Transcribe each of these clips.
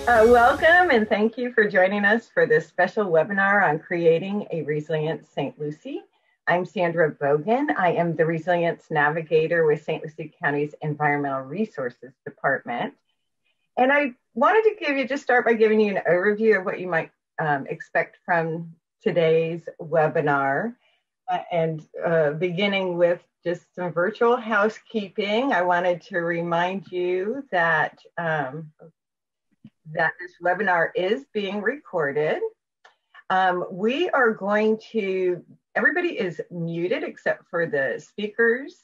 Welcome and thank you for joining us for this special webinar on creating a resilient St. Lucie. I'm Sandra Bogan. I am the Resilience Navigator with St. Lucie County's Environmental Resources Department. And I wanted to start by giving you an overview of what you might expect from today's webinar. Beginning with just some virtual housekeeping, I wanted to remind you that this webinar is being recorded. Everybody is muted except for the speakers.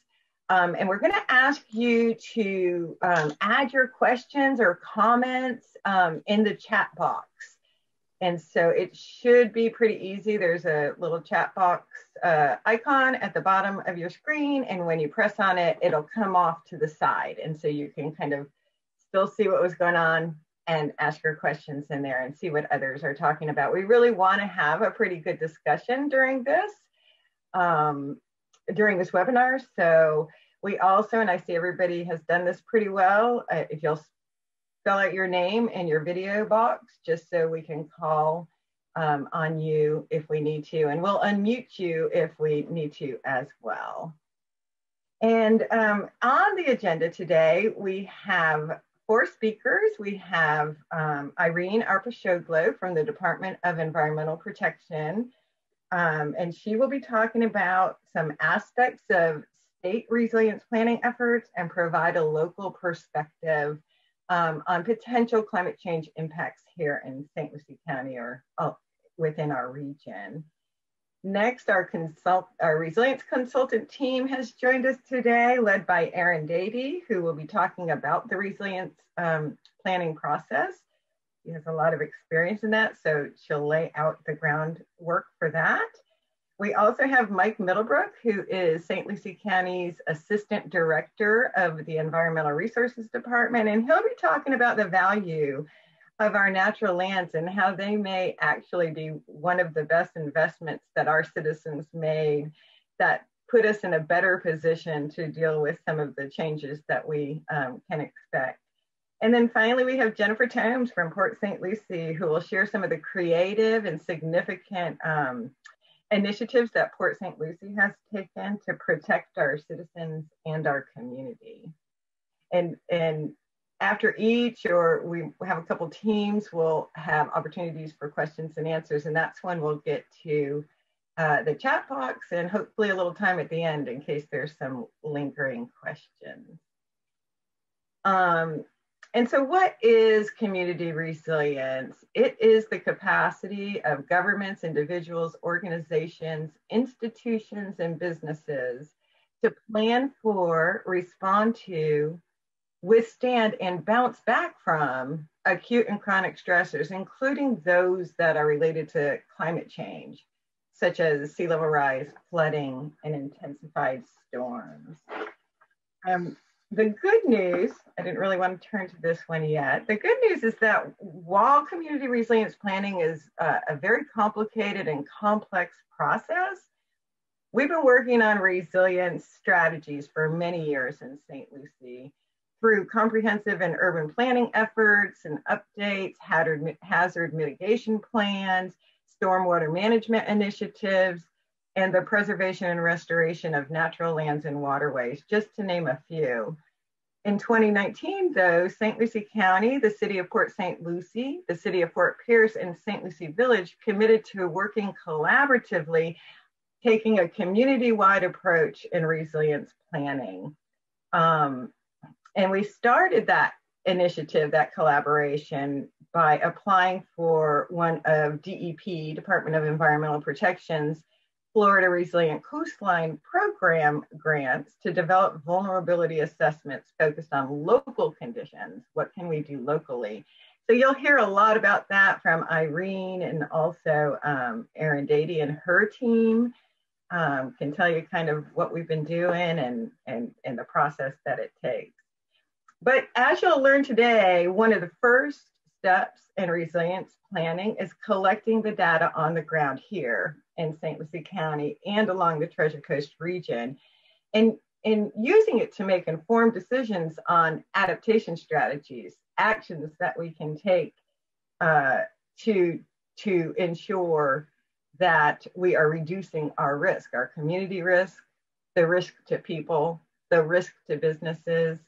And we're gonna ask you to add your questions or comments in the chat box. And so it should be pretty easy. There's a little chat box icon at the bottom of your screen. And when you press on it, it'll come off to the side. And so you can kind of still see what was going on and ask your questions in there and see what others are talking about. We really want to have a pretty good discussion during this webinar. So we also, and I see everybody has done this pretty well, if you'll spell out your name in your video box, just so we can call on you if we need to, and we'll unmute you if we need to as well. And on the agenda today, we have 4 speakers. We have Irene Arpashoglu from the Department of Environmental Protection, and she will be talking about some aspects of state resilience planning efforts and provide a local perspective on potential climate change impacts here in St. Lucie County or within our region. Next, our resilience consultant team has joined us today, led by Erin Dady, who will be talking about the resilience planning process. She has a lot of experience in that, so she'll lay out the groundwork for that. We also have Mike Middlebrook, who is St. Lucie County's Assistant Director of the Environmental Resources Department, and he'll be talking about the value of our natural lands and how they may actually be one of the best investments that our citizens made that put us in a better position to deal with some of the changes that we can expect. And then finally, we have Jennifer Tomes from Port St. Lucie, who will share some of the creative and significant initiatives that Port St. Lucie has taken to protect our citizens and our community. And after each, or we have a couple teams, we'll have opportunities for questions and answers, and that's when we'll get to the chat box and hopefully a little time at the end in case there's some lingering questions. And so what is community resilience? It is the capacity of governments, individuals, organizations, institutions, and businesses to plan for, respond to, withstand, and bounce back from acute and chronic stressors, including those that are related to climate change, such as sea level rise, flooding, and intensified storms. The good news, I didn't really want to turn to this one yet. The good news is that while community resilience planning is a very complicated and complex process, we've been working on resilience strategies for many years in St. Lucie through comprehensive and urban planning efforts and updates, hazard mitigation plans, stormwater management initiatives, and the preservation and restoration of natural lands and waterways, just to name a few. In 2019, though, St. Lucie County, the City of Port St. Lucie, the City of Fort Pierce, and St. Lucie Village committed to working collaboratively, taking a community-wide approach in resilience planning. And we started that initiative, that collaboration, by applying for one of DEP, Department of Environmental Protection's Florida Resilient Coastline Program grants to develop vulnerability assessments focused on local conditions. What can we do locally? So you'll hear a lot about that from Irene, and also Erin Dady and her team can tell you kind of what we've been doing and the process that it takes. But as you'll learn today, one of the first steps in resilience planning is collecting the data on the ground here in St. Lucie County and along the Treasure Coast region, and using it to make informed decisions on adaptation strategies, actions that we can take to ensure that we are reducing our risk, our community risk, the risk to people, the risk to businesses,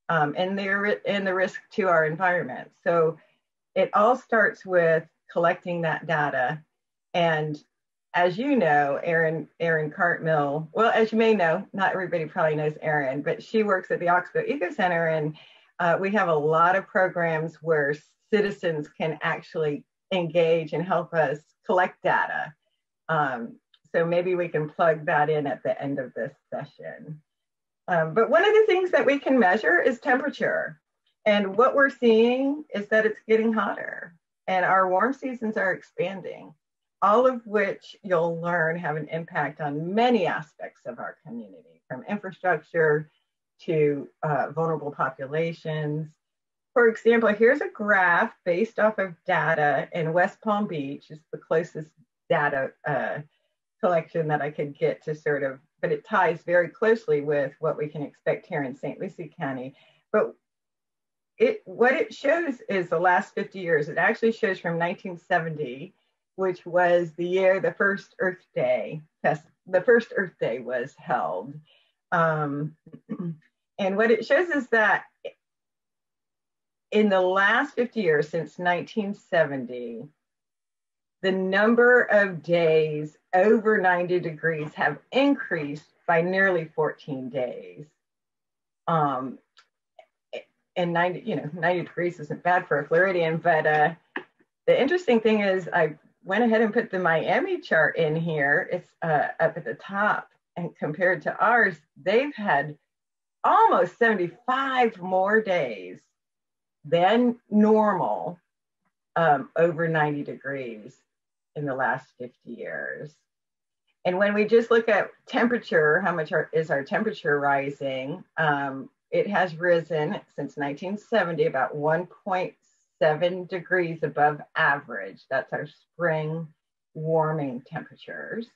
and the risk to our environment. So it all starts with collecting that data. And as you know, Erin Cartmill, well, as you may know, not everybody probably knows Erin, but she works at the Oxbow Eco Center, and we have a lot of programs where citizens can actually engage and help us collect data. So maybe we can plug that in at the end of this session. But one of the things that we can measure is temperature. And what we're seeing is that it's getting hotter and our warm seasons are expanding, all of which you'll learn have an impact on many aspects of our community, from infrastructure to vulnerable populations. For example, here's a graph based off of data in West Palm Beach. It's the closest data collection that I could get to sort of, but it ties very closely with what we can expect here in St. Lucie County. But what it shows is the last 50 years. It actually shows from 1970, which was the year the first Earth Day was held. And what it shows is that in the last 50 years, since 1970, the number of days over 90 degrees have increased by nearly 14 days. And 90 degrees isn't bad for a Floridian, but the interesting thing is I went ahead and put the Miami chart in here. It's up at the top, and compared to ours, they've had almost 75 more days than normal over 90 degrees in the last 50 years. And when we just look at temperature, how much is our temperature rising? It has risen since 1970, about 1.7 degrees above average. That's our spring warming temperatures.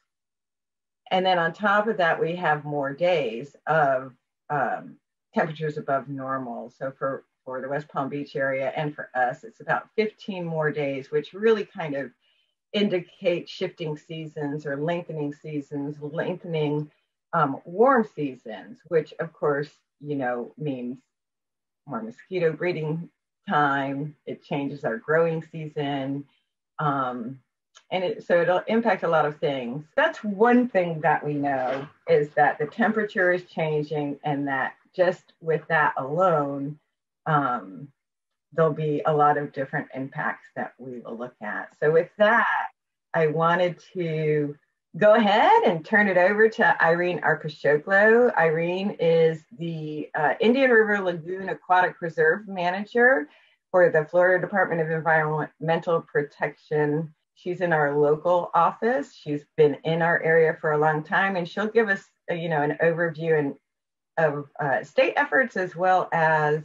And then on top of that, we have more days of temperatures above normal. So for the West Palm Beach area and for us, it's about 15 more days, which really kind of indicate shifting seasons or lengthening seasons, lengthening warm seasons, which of course, means more mosquito breeding time. It changes our growing season. So it'll impact a lot of things. That's one thing that we know, is that the temperature is changing, and that just with that alone, there'll be a lot of different impacts that we will look at. So with that, I wanted to go ahead and turn it over to Irene Arpashoglu. Irene is the Indian River Lagoon Aquatic Preserve Manager for the Florida Department of Environmental Protection. She's in our local office. She's been in our area for a long time, and she'll give us, an overview of state efforts, as well as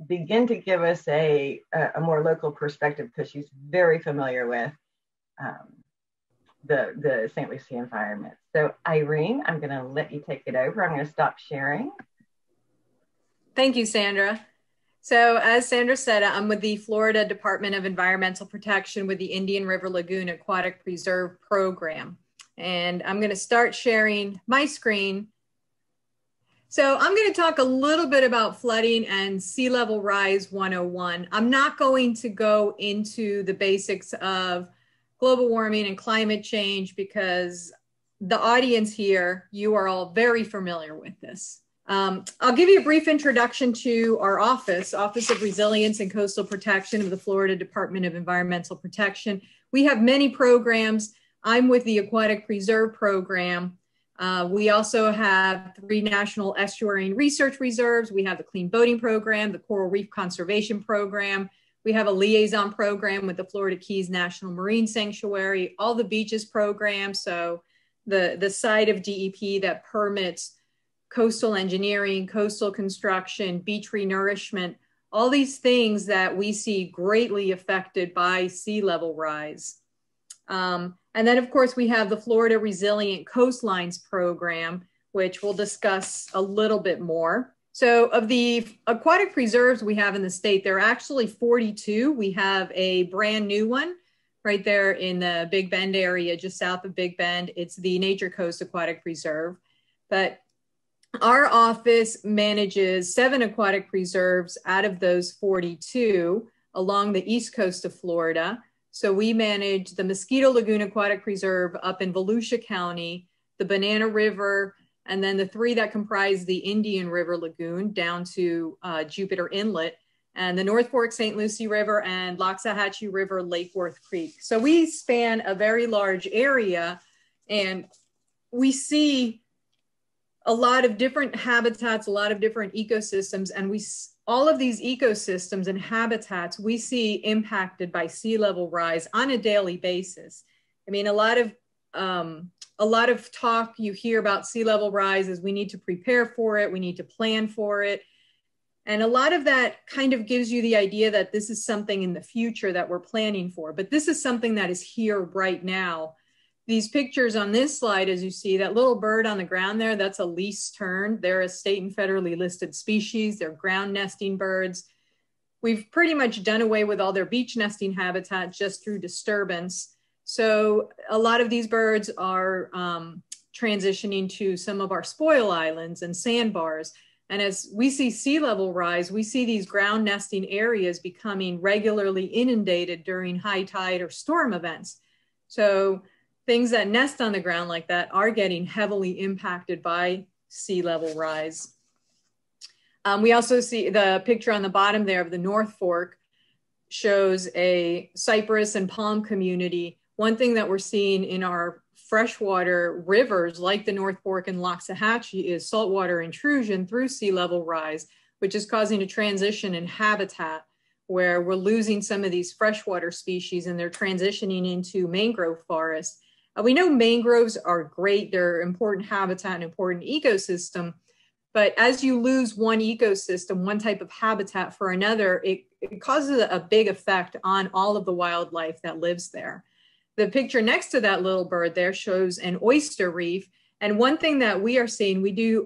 begin to give us a more local perspective, because she's very familiar with the St. Lucie environment. So Irene, I'm going to let you take it over. I'm going to stop sharing. Thank you, Sandra. So as Sandra said, I'm with the Florida Department of Environmental Protection with the Indian River Lagoon Aquatic Preserve Program. And I'm going to start sharing my screen. So I'm going to talk a little bit about flooding and sea level rise 101. I'm not going to go into the basics of global warming and climate change, because the audience here, you are all very familiar with this. I'll give you a brief introduction to our Office of Resilience and Coastal Protection of the Florida Department of Environmental Protection. We have many programs. I'm with the Aquatic Preserve Program. We also have 3 national estuarine research reserves. We have the Clean Boating Program, the Coral Reef Conservation Program. We have a liaison program with the Florida Keys National Marine Sanctuary, all the beaches programs. So the side of DEP that permits coastal engineering, coastal construction, beach renourishment, all these things that we see greatly affected by sea level rise. And then of course we have the Florida Resilient Coastlines Program, which we'll discuss a little bit more. So of the aquatic preserves we have in the state, there are actually 42. We have a brand new one right there in the Big Bend area, just south of Big Bend. It's the Nature Coast Aquatic Preserve. But our office manages 7 aquatic preserves out of those 42 along the east coast of Florida. So we manage the Mosquito Lagoon Aquatic Preserve up in Volusia County, the Banana River, and then the 3 that comprise the Indian River Lagoon down to Jupiter Inlet, and the North Fork St. Lucie River and Loxahatchee River Lake Worth Creek. So we span a very large area, and we see a lot of different habitats, a lot of different ecosystems, and all of these ecosystems and habitats we see impacted by sea level rise on a daily basis. I mean, a lot of talk you hear about sea level rise is we need to prepare for it, we need to plan for it. And a lot of that kind of gives you the idea that this is something in the future that we're planning for, but this is something that is here right now. These pictures on this slide, as you see, that little bird on the ground there, that's a least tern. They're a state and federally listed species. They're ground nesting birds. We've pretty much done away with all their beach nesting habitat just through disturbance. So a lot of these birds are transitioning to some of our spoil islands and sandbars. And as we see sea level rise, we see these ground nesting areas becoming regularly inundated during high tide or storm events. So things that nest on the ground like that are getting heavily impacted by sea level rise. We also see the picture on the bottom there of the North Fork shows a cypress and palm community. One thing that we're seeing in our freshwater rivers like the North Fork and Loxahatchee is saltwater intrusion through sea level rise, which is causing a transition in habitat where we're losing some of these freshwater species and they're transitioning into mangrove forests. We know mangroves are great. They're important habitat and important ecosystem. But as you lose one ecosystem, one type of habitat for another, it causes a big effect on all of the wildlife that lives there. The picture next to that little bird there shows an oyster reef. And one thing that we are seeing, we do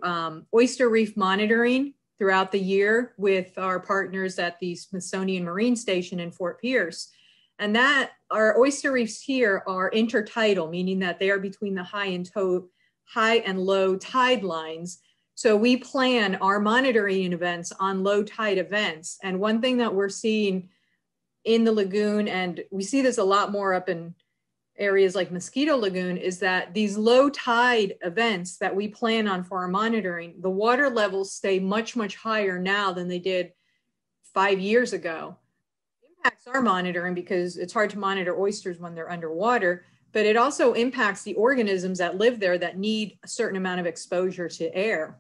oyster reef monitoring throughout the year with our partners at the Smithsonian Marine Station in Fort Pierce. And that our oyster reefs here are intertidal, meaning that they are between the high and low tide lines. So we plan our monitoring events on low tide events. And one thing that we're seeing in the lagoon, and we see this a lot more up in areas like Mosquito Lagoon, is that these low tide events that we plan on for our monitoring, the water levels stay much, much higher now than they did 5 years ago. Impacts our monitoring because it's hard to monitor oysters when they're underwater, but it also impacts the organisms that live there that need a certain amount of exposure to air.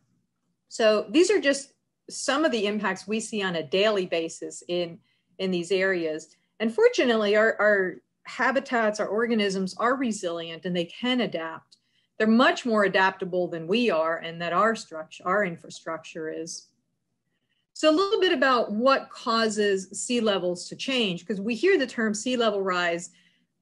So these are just some of the impacts we see on a daily basis in these areas. And fortunately, our habitats, our organisms are resilient and they can adapt. They're much more adaptable than we are and that our infrastructure is. So a little bit about what causes sea levels to change, because we hear the term sea level rise,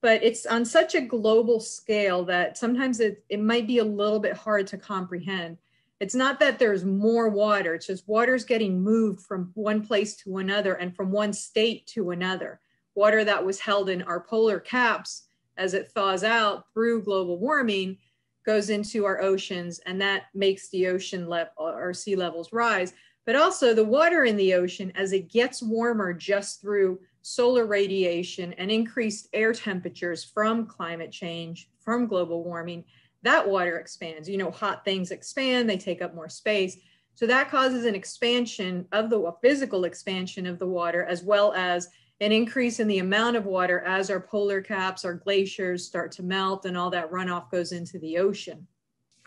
but it's on such a global scale that sometimes it might be a little bit hard to comprehend. It's not that there's more water, it's just water's getting moved from one place to another and from one state to another. Water that was held in our polar caps as it thaws out through global warming goes into our oceans, and that makes the ocean or sea levels rise. But also the water in the ocean, as it gets warmer just through solar radiation and increased air temperatures from climate change, from global warming, that water expands. You know, hot things expand, they take up more space. So that causes an expansion of a physical expansion of the water, as well as an increase in the amount of water as our polar caps, our glaciers start to melt and all that runoff goes into the ocean.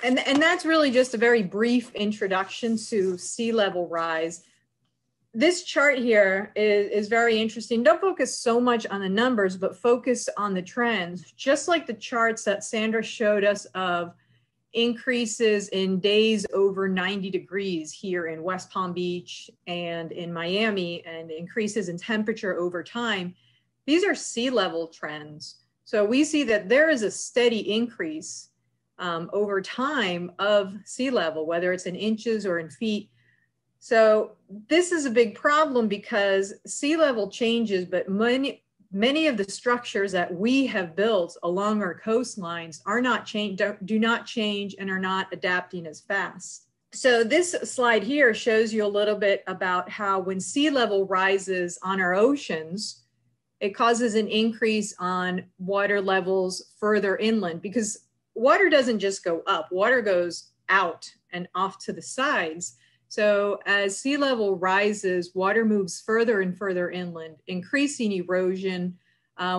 And that's really just a very brief introduction to sea level rise. This chart here is very interesting. Don't focus so much on the numbers, but focus on the trends. Just like the charts that Sandra showed us of increases in days over 90 degrees here in West Palm Beach and in Miami, and increases in temperature over time, these are sea level trends. So we see that there is a steady increase over time of sea level, whether it's in inches or in feet. So this is a big problem because sea level changes, but many of the structures that we have built along our coastlines are not do not change and are not adapting as fast. So this slide here shows you a little bit about how when sea level rises on our oceans, it causes an increase on water levels further inland, because water doesn't just go up, water goes out and off to the sides. So as sea level rises, water moves further and further inland, increasing erosion.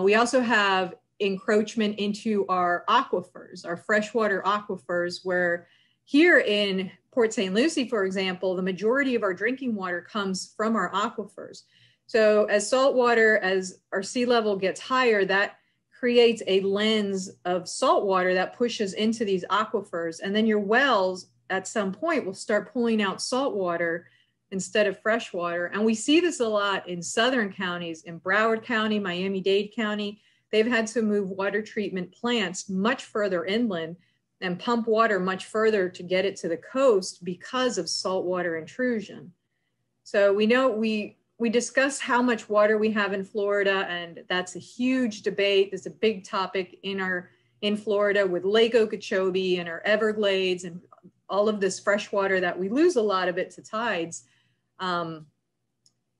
We also have encroachment into our aquifers, our freshwater aquifers, where here in Port St. Lucie, for example, the majority of our drinking water comes from our aquifers. So as saltwater, as our sea level gets higher, that creates a lens of salt water that pushes into these aquifers. And then your wells at some point will start pulling out salt water instead of fresh water. And we see this a lot in southern counties, in Broward County, Miami-Dade County. They've had to move water treatment plants much further inland and pump water much further to get it to the coast because of saltwater intrusion. So we know we discuss how much water we have in Florida, and that's a huge debate. It's a big topic in Florida with Lake Okeechobee and our Everglades and all of this fresh water that we lose a lot of it to tides. But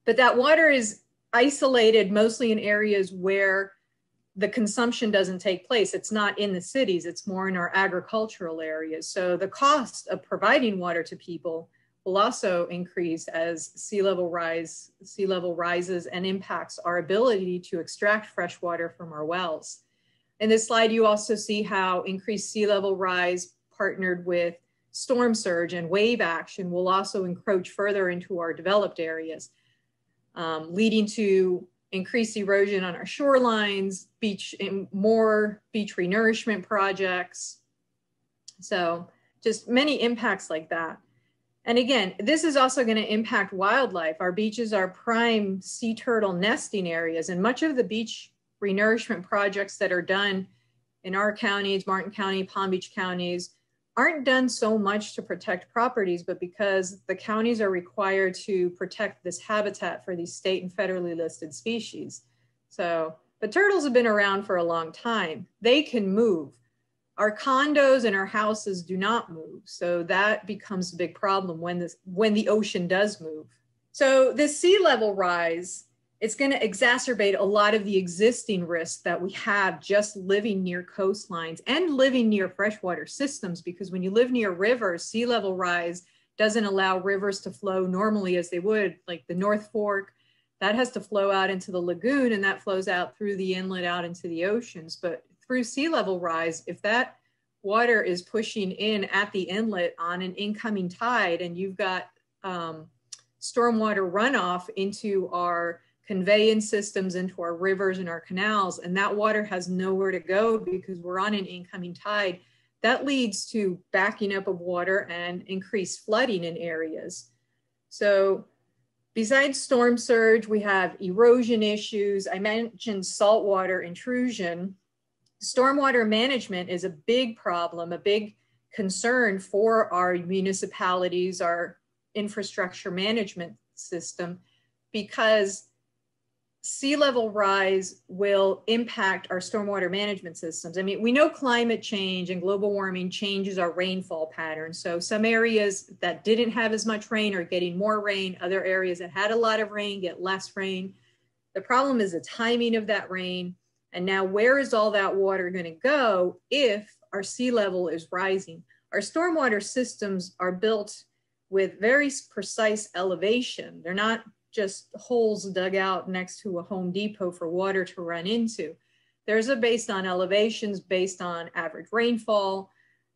that water is isolated mostly in areas where the consumption doesn't take place. It's not in the cities, it's more in our agricultural areas. So the cost of providing water to people will also increase as sea level rises and impacts our ability to extract fresh water from our wells. In this slide, you also see how increased sea level rise partnered with storm surge and wave action will also encroach further into our developed areas, leading to increased erosion on our shorelines, more beach renourishment projects. So just many impacts like that. And again, this is also going to impact wildlife. Our beaches are prime sea turtle nesting areas, and much of the beach renourishment projects that are done in our counties, Martin County, Palm Beach counties, aren't done so much to protect properties, but because the counties are required to protect this habitat for these state and federally listed species. So, but turtles have been around for a long time. They can move. Our condos and our houses do not move. So that becomes a big problem when the ocean does move. So this sea level rise, it's going to exacerbate a lot of the existing risks that we have just living near coastlines and living near freshwater systems, because when you live near rivers, sea level rise doesn't allow rivers to flow normally as they would, like the North Fork, that has to flow out into the lagoon and that flows out through the inlet out into the oceans. But through sea level rise, if that water is pushing in at the inlet on an incoming tide and you've got stormwater runoff into our conveyance systems, into our rivers and our canals, and that water has nowhere to go because we're on an incoming tide, that leads to backing up of water and increased flooding in areas. So besides storm surge, we have erosion issues. I mentioned saltwater intrusion. Stormwater management is a big problem, a big concern for our municipalities, our infrastructure management system, because sea level rise will impact our stormwater management systems. I mean, we know climate change and global warming changes our rainfall patterns. So some areas that didn't have as much rain are getting more rain. Other areas that had a lot of rain get less rain. The problem is the timing of that rain. And now where is all that water going to go if our sea level is rising? Our stormwater systems are built with very precise elevation. They're not just holes dug out next to a Home Depot for water to run into. There's a based on elevations, based on average rainfall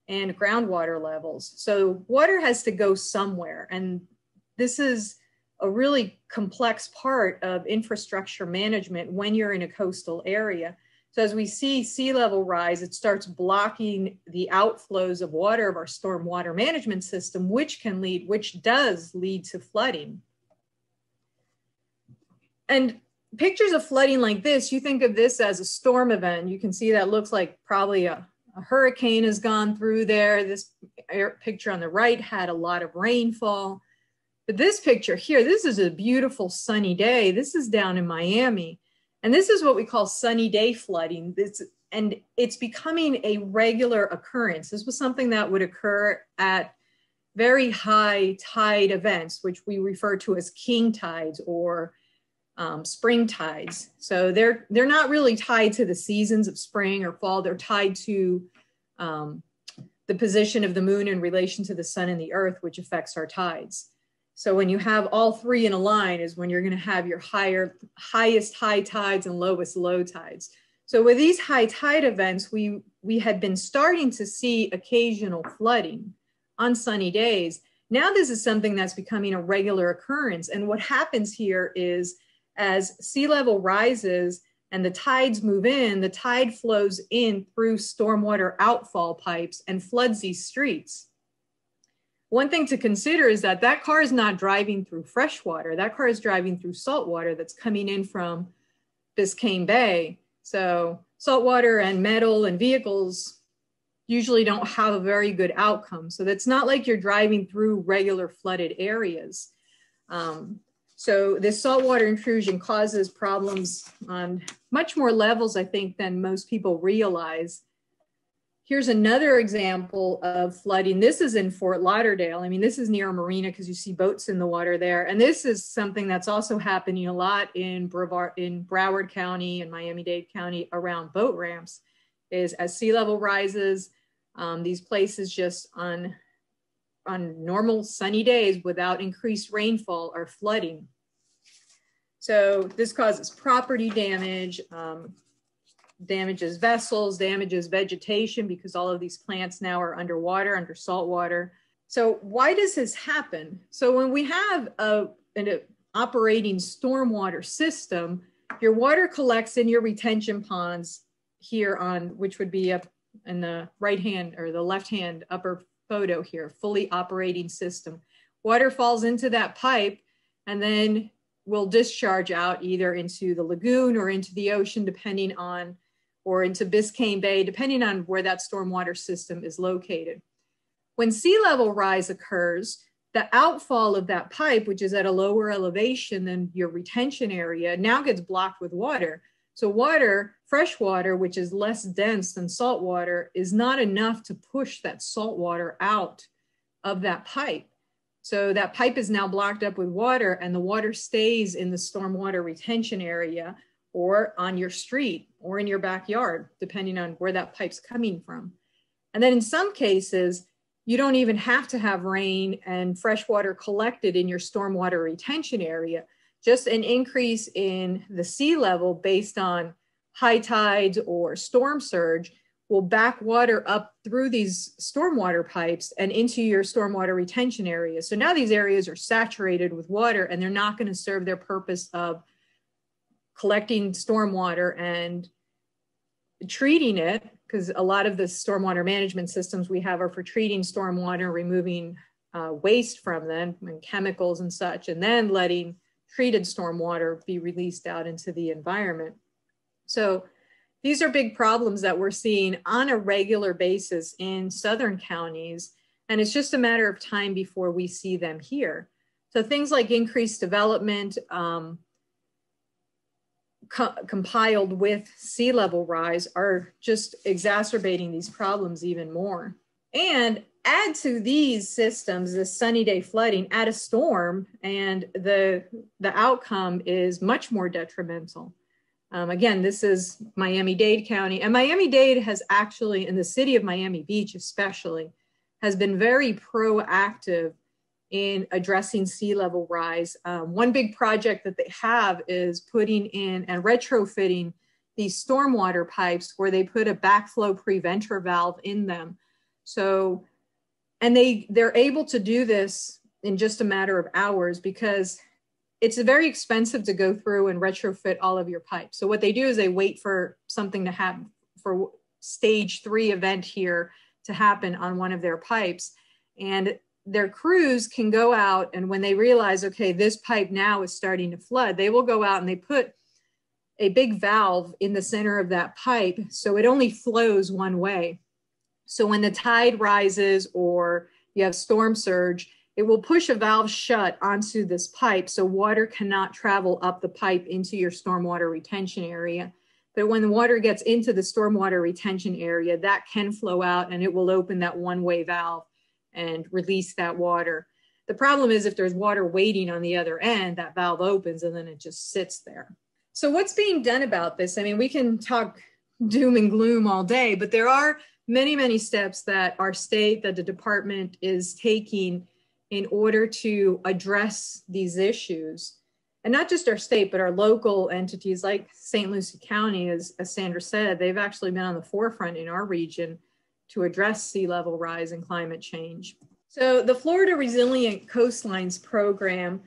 and groundwater levels. So water has to go somewhere. And this is a really complex part of infrastructure management when you're in a coastal area. So as we see sea level rise, it starts blocking the outflows of water of our stormwater management system, which does lead to flooding. And pictures of flooding like this, you think of this as a storm event. You can see that looks like probably a hurricane has gone through there. This picture on the right had a lot of rainfall. But this picture here, this is a beautiful sunny day. This is down in Miami. And this is what we call sunny day flooding. And it's becoming a regular occurrence. This was something that would occur at very high tide events, which we refer to as king tides or spring tides. So they're not really tied to the seasons of spring or fall. They're tied to the position of the moon in relation to the sun and the earth, which affects our tides. So when you have all three in a line is when you're going to have your highest high tides and lowest low tides. So with these high tide events, we had been starting to see occasional flooding on sunny days. Now this is something that's becoming a regular occurrence. And what happens here is as sea level rises and the tides move in, the tide flows in through stormwater outfall pipes and floods these streets. One thing to consider is that that car is not driving through fresh water. That car is driving through salt water that's coming in from Biscayne Bay. So saltwater and metal and vehicles usually don't have a very good outcome. So that's not like you're driving through regular flooded areas. So this saltwater intrusion causes problems on much more levels, I think, than most people realize. Here's another example of flooding. This is in Fort Lauderdale. I mean, this is near a marina because you see boats in the water there. And this is something that's also happening a lot in Broward County and Miami-Dade County around boat ramps, is as sea level rises, these places just on normal sunny days without increased rainfall are flooding. So this causes property damage, damages vessels, damages vegetation because all of these plants now are underwater, under salt water. So why does this happen? So when we have an operating stormwater system, your water collects in your retention ponds here on, which would be up in the right hand or the left hand upper photo here, fully operating system. Water falls into that pipe and then will discharge out either into the lagoon or into the ocean, depending on, or into Biscayne Bay, depending on where that stormwater system is located. When sea level rise occurs, the outfall of that pipe, which is at a lower elevation than your retention area, now gets blocked with water. So water, fresh water, which is less dense than salt water, is not enough to push that salt water out of that pipe. So that pipe is now blocked up with water and the water stays in the stormwater retention area or on your street or in your backyard, depending on where that pipe's coming from. And then in some cases, you don't even have to have rain and fresh water collected in your stormwater retention area. Just an increase in the sea level based on high tides or storm surge will back water up through these stormwater pipes and into your stormwater retention areas. So now these areas are saturated with water and they're not going to serve their purpose of collecting stormwater and treating it, because a lot of the stormwater management systems we have are for treating stormwater, removing waste from them and chemicals and such, and then letting treated stormwater be released out into the environment. So these are big problems that we're seeing on a regular basis in southern counties, and it's just a matter of time before we see them here. So things like increased development compiled with sea level rise are just exacerbating these problems even more. And add to these systems, this sunny day flooding, add a storm, and the outcome is much more detrimental. Again, this is Miami-Dade County, and Miami-Dade has actually, in the city of Miami Beach especially, has been very proactive in addressing sea level rise. One big project that they have is putting in and retrofitting these stormwater pipes where they put a backflow preventer valve in them. So, and they're able to do this in just a matter of hours because it's very expensive to go through and retrofit all of your pipes. So what they do is they wait for something to happen, for stage 3 event here to happen on one of their pipes. And their crews can go out, and when they realize, okay, this pipe now is starting to flood, they will go out and they put a big valve in the center of that pipe so it only flows one way. So when the tide rises or you have storm surge, it will push a valve shut onto this pipe so water cannot travel up the pipe into your stormwater retention area. But when the water gets into the stormwater retention area, that can flow out and it will open that one-way valve and release that water. The problem is if there's water waiting on the other end, that valve opens and then it just sits there. So what's being done about this? I mean, we can talk doom and gloom all day, but there are many, many steps that our state, that the department is taking in order to address these issues. And not just our state, but our local entities like St. Lucie County, as Sandra said, they've actually been on the forefront in our region to address sea level rise and climate change. So the Florida Resilient Coastlines Program,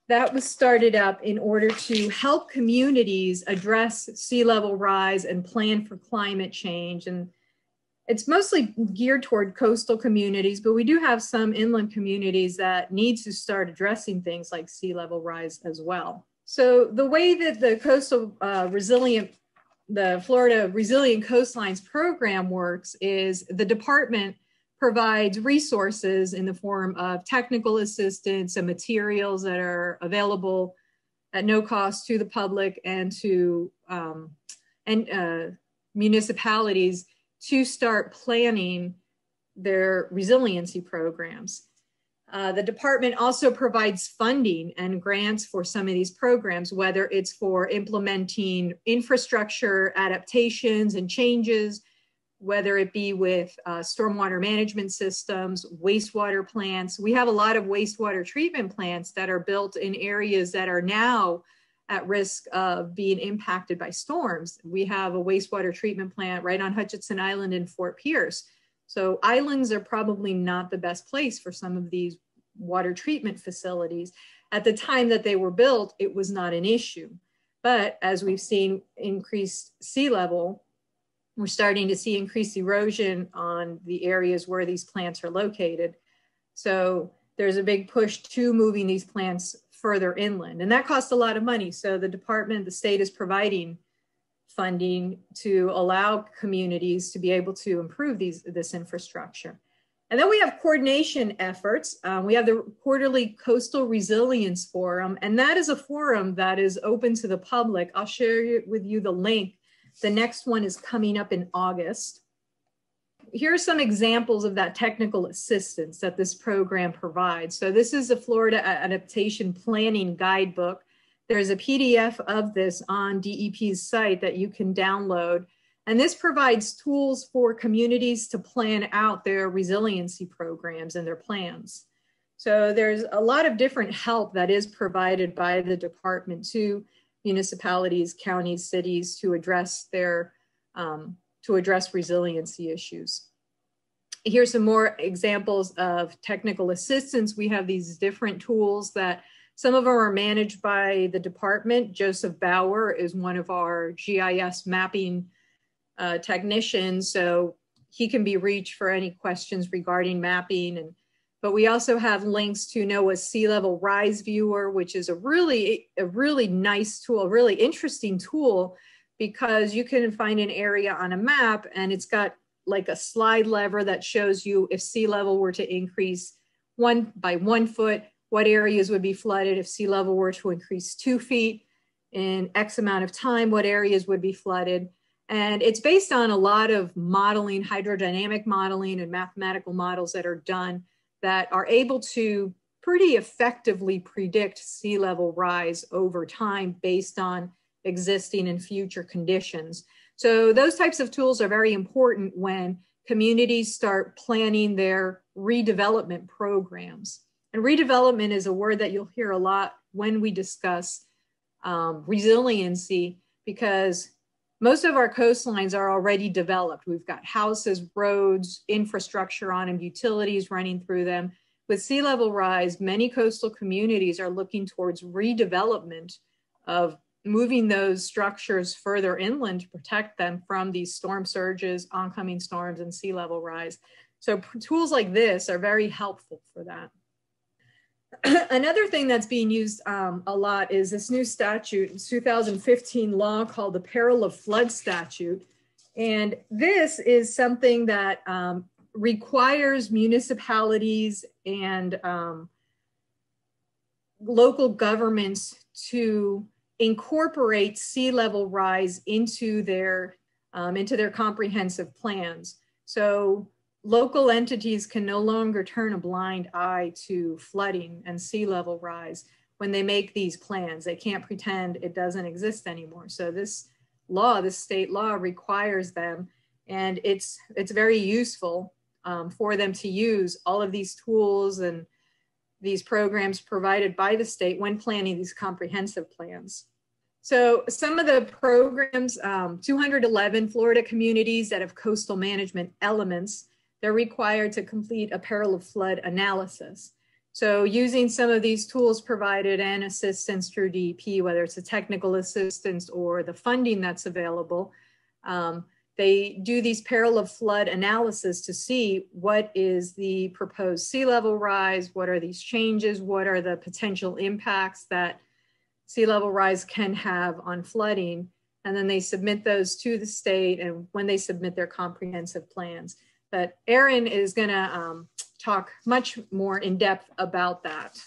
that was started up in order to help communities address sea level rise and plan for climate change. And it's mostly geared toward coastal communities, but we do have some inland communities that need to start addressing things like sea level rise as well. So the way that the the Florida Resilient Coastlines Program works is the department provides resources in the form of technical assistance and materials that are available at no cost to the public and to municipalities to start planning their resiliency programs. The department also provides funding and grants for some of these programs, whether it's for implementing infrastructure adaptations and changes, whether it be with stormwater management systems, wastewater plants. We have a lot of wastewater treatment plants that are built in areas that are now at risk of being impacted by storms. We have a wastewater treatment plant right on Hutchinson Island in Fort Pierce. So islands are probably not the best place for some of these water treatment facilities. At the time that they were built, it was not an issue. But as we've seen increased sea level, we're starting to see increased erosion on the areas where these plants are located. So there's a big push to moving these plants further inland, and that costs a lot of money. So the department, the state is providing funding to allow communities to be able to improve this infrastructure. And then we have coordination efforts. We have the quarterly Coastal Resilience Forum, and that is a forum that is open to the public. I'll share with you the link. The next one is coming up in August. Here are some examples of that technical assistance that this program provides. So this is the Florida Adaptation Planning Guidebook. There's a PDF of this on DEP's site that you can download. And this provides tools for communities to plan out their resiliency programs and their plans. So there's a lot of different help that is provided by the department to municipalities, counties, cities to address their resiliency issues. Here's some more examples of technical assistance. We have these different tools that some of them are managed by the department. Joseph Bauer is one of our GIS mapping technicians, so he can be reached for any questions regarding mapping. But we also have links to NOAA's Sea Level Rise Viewer, which is a really nice tool, a really interesting tool, because you can find an area on a map and it's got like a slide lever that shows you if sea level were to increase 1 by 1 foot, what areas would be flooded. If sea level were to increase 2 feet in X amount of time, what areas would be flooded. And it's based on a lot of modeling, hydrodynamic modeling and mathematical models that are done that are able to pretty effectively predict sea level rise over time based on existing and future conditions. So those types of tools are very important when communities start planning their redevelopment programs. And redevelopment is a word that you'll hear a lot when we discuss resiliency, because most of our coastlines are already developed. We've got houses, roads, infrastructure on them, utilities running through them. With sea level rise, many coastal communities are looking towards redevelopment of moving those structures further inland to protect them from these storm surges, oncoming storms, and sea level rise. So tools like this are very helpful for that. Another thing that's being used a lot is this new statute, 2015 law called the Peril of Flood Statute. And this is something that requires municipalities and local governments to incorporate sea level rise into their comprehensive plans. So local entities can no longer turn a blind eye to flooding and sea level rise when they make these plans. They can't pretend it doesn't exist anymore. So this law, this state law, requires them, and it's very useful for them to use all of these tools and these programs provided by the state when planning these comprehensive plans. So some of the programs, 211 Florida communities that have coastal management elements, they're required to complete a peril of flood analysis. So using some of these tools provided and assistance through DEP, whether it's a technical assistance or the funding that's available, they do these peril of flood analysis to see what is the proposed sea level rise, what are these changes, what are the potential impacts that sea level rise can have on flooding, and then they submit those to the state and when they submit their comprehensive plans. But Erin is gonna talk much more in depth about that.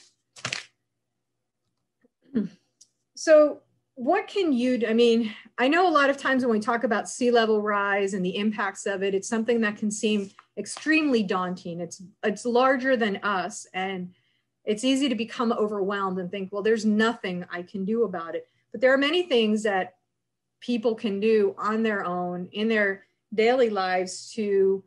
So what can you do? I mean, I know a lot of times when we talk about sea level rise and the impacts of it, it's something that can seem extremely daunting. It's larger than us, and it's easy to become overwhelmed and think, well, there's nothing I can do about it. But there are many things that people can do on their own in their daily lives to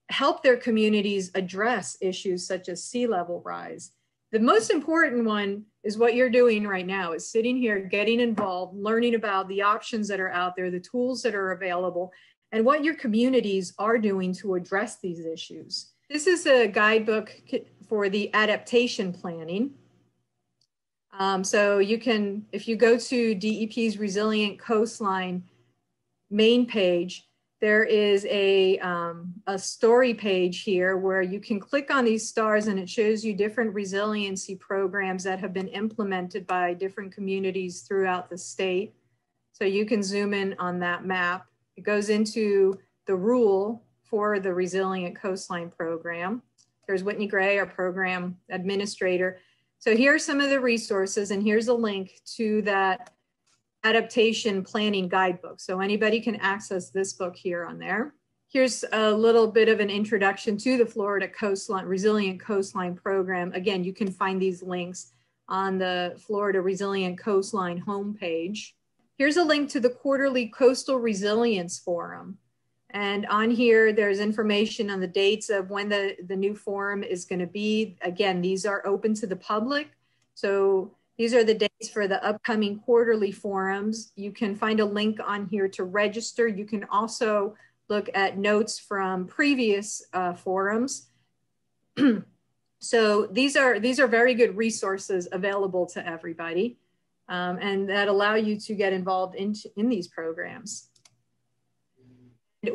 help their communities address issues such as sea level rise. The most important one is what you're doing right now, is sitting here, getting involved, learning about the options that are out there, the tools that are available, and what your communities are doing to address these issues. This is a guidebook for the adaptation planning. So you can, if you go to DEP's Resilient Coastline main page, there is a story page here where you can click on these stars and it shows you different resiliency programs that have been implemented by different communities throughout the state. So you can zoom in on that map. It goes into the rule for the Resilient Coastline program. There's Whitney Gray, our program administrator. So here are some of the resources, and here's a link to that adaptation planning guidebook. So anybody can access this book here on there. Here's a little bit of an introduction to the Florida Coastline Resilient Coastline program. Again, you can find these links on the Florida Resilient Coastline homepage. Here's a link to the quarterly Coastal Resilience Forum. And on here, there's information on the dates of when the new forum is going to be. Again, these are open to the public. So these are the dates for the upcoming quarterly forums. You can find a link on here to register. You can also look at notes from previous forums. So these are very good resources available to everybody, and that allow you to get involved in these programs.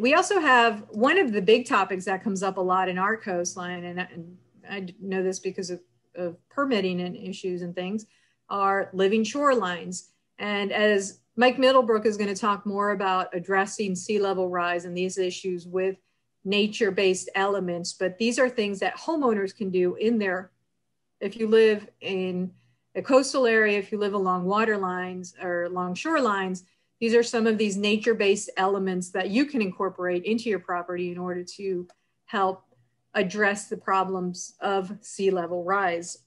We also have one of the big topics that comes up a lot in our coastline, and I know this because of permitting and issues and things, are living shorelines. And as Mike Middlebrook is going to talk more about addressing sea level rise and these issues with nature-based elements, but these are things that homeowners can do in their, if you live in a coastal area, if you live along water lines or along shorelines, these are some of these nature-based elements that you can incorporate into your property in order to help address the problems of sea level rise.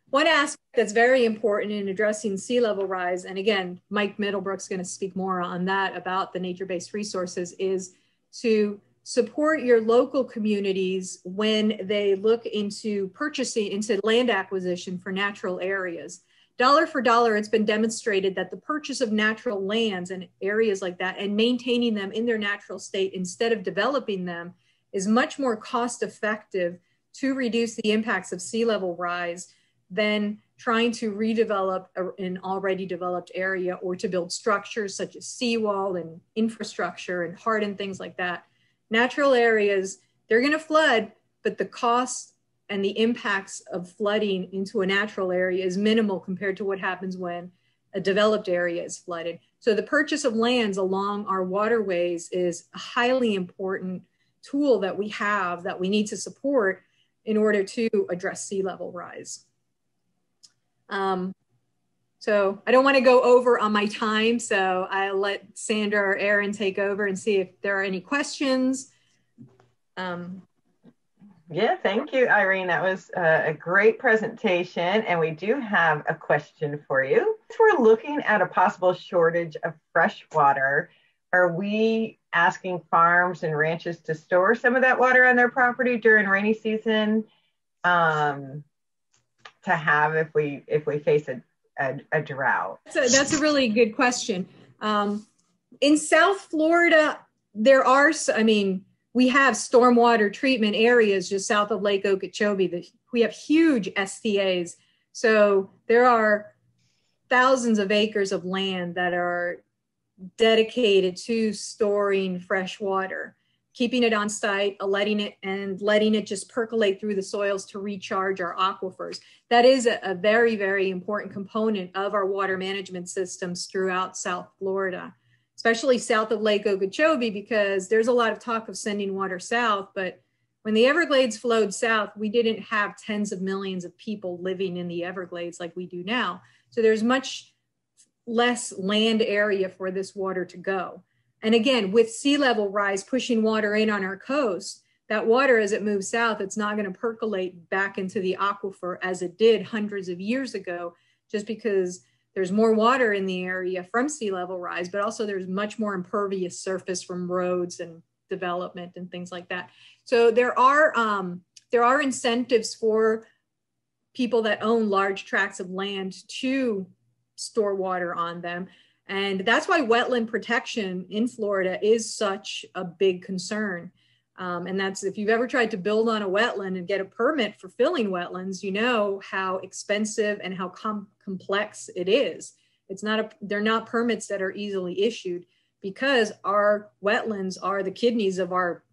One aspect that's very important in addressing sea level rise, and again, Mike Middlebrook's going to speak more on that about the nature-based resources, is to support your local communities when they look into purchasing, into land acquisition for natural areas. Dollar for dollar, it's been demonstrated that the purchase of natural lands and areas like that and maintaining them in their natural state instead of developing them is much more cost effective to reduce the impacts of sea level rise than trying to redevelop an already developed area or to build structures such as seawall and infrastructure and harden things like that. Natural areas, they're going to flood, but the cost and the impacts of flooding into a natural area is minimal compared to what happens when a developed area is flooded. So the purchase of lands along our waterways is a highly important tool that we have that we need to support in order to address sea level rise. So I don't want to go over on my time, so I'll let Sandra or Erin take over and see if there are any questions. Yeah, thank you, Irene. That was a great presentation, and we do have a question for you. If we're looking at a possible shortage of fresh water, are we asking farms and ranches to store some of that water on their property during rainy season to have if we face a drought? That's a really good question. In South Florida, there are, we have stormwater treatment areas just south of Lake Okeechobee. We have huge STAs. So there are thousands of acres of land that are dedicated to storing fresh water, keeping it on site, letting it just percolate through the soils to recharge our aquifers. That is a very, very important component of our water management systems throughout South Florida, especially south of Lake Okeechobee, because there's a lot of talk of sending water south. But when the Everglades flowed south, we didn't have tens of millions of people living in the Everglades like we do now. So there's much less land area for this water to go. And again, with sea level rise pushing water in on our coast, that water, as it moves south, it's not going to percolate back into the aquifer as it did hundreds of years ago, just because there's more water in the area from sea level rise, but also there's much more impervious surface from roads and development and things like that. So there are incentives for people that own large tracts of land to store water on them. And that's why wetland protection in Florida is such a big concern. And that's, if you've ever tried to build on a wetland and get a permit for filling wetlands, you know how expensive and how complex it is. They're not permits that are easily issued, because our wetlands are the kidneys of our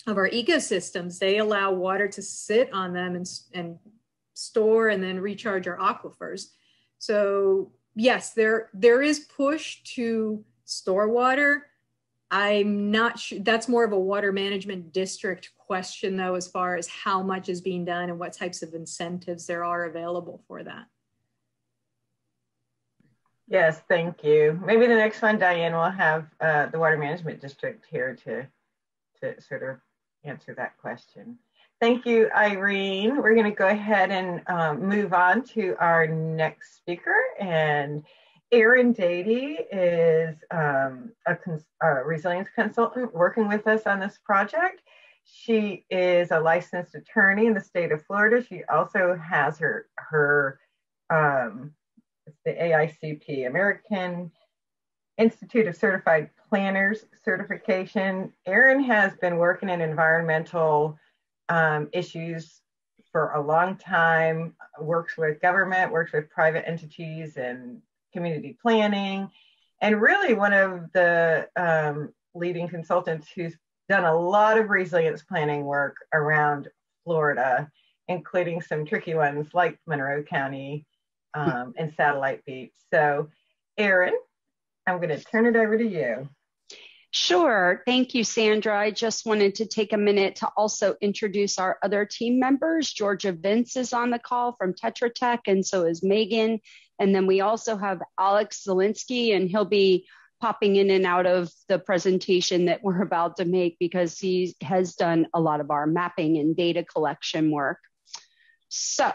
ecosystems. They allow water to sit on them and store and then recharge our aquifers. So yes, there is push to store water. I'm not sure, that's more of a water management district question though, as far as how much is being done and what types of incentives there are available for that. Yes, thank you. Maybe the next one, Diane, will have the water management district here to sort of answer that question. Thank you, Irene. We're going to go ahead and move on to our next speaker. And Erin Dady is a resilience consultant working with us on this project. She is a licensed attorney in the state of Florida. She also has her the AICP, American Institute of Certified Planners certification. Erin has been working in environmental issues for a long time, works with government, works with private entities and community planning, and really one of the leading consultants who's done a lot of resilience planning work around Florida, including some tricky ones like Monroe County and Satellite Beach. So Erin, I'm going to turn it over to you. Sure. Thank you, Sandra. I just wanted to take a minute to also introduce our other team members. Georgia Vince is on the call from Tetra Tech, and so is Megan. And then we also have Alex Zielinski, and he'll be popping in and out of the presentation that we're about to make because he has done a lot of our mapping and data collection work. So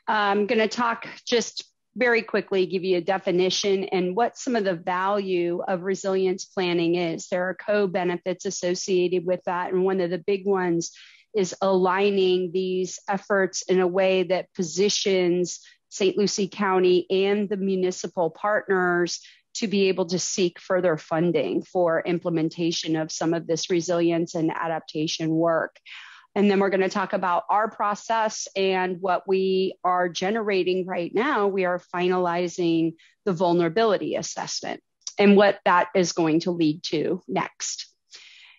I'm going to talk just very quickly, give you a definition and what some of the value of resilience planning is. There are co-benefits associated with that. And one of the big ones is aligning these efforts in a way that positions St. Lucie County and the municipal partners to be able to seek further funding for implementation of some of this resilience and adaptation work. And then we're going to talk about our process and what we are generating right now. We are finalizing the vulnerability assessment and what that is going to lead to next.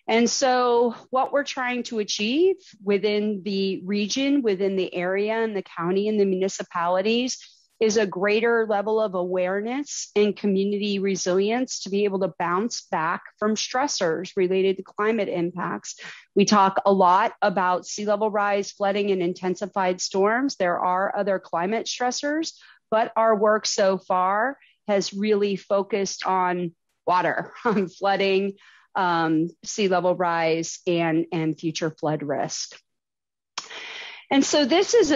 And so what we're trying to achieve within the region, within the area and the county and the municipalities is a greater level of awareness and community resilience to be able to bounce back from stressors related to climate impacts. We talk a lot about sea level rise, flooding, and intensified storms. There are other climate stressors, but our work so far has really focused on water, on flooding, sea level rise, and future flood risk. And so this is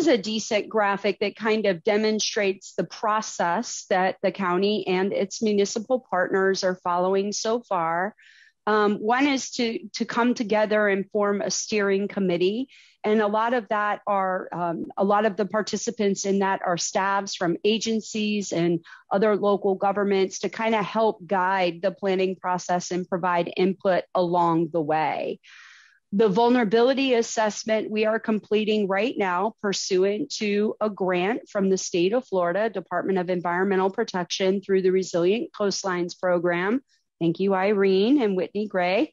a decent graphic that kind of demonstrates the process that the county and its municipal partners are following so far. One is to come together and form a steering committee. And a lot of the participants in that are staffs from agencies and other local governments to kind of help guide the planning process and provide input along the way. The vulnerability assessment we are completing right now pursuant to a grant from the state of Florida, Department of Environmental Protection through the Resilient Coastlines Program. Thank you, Irene and Whitney Gray,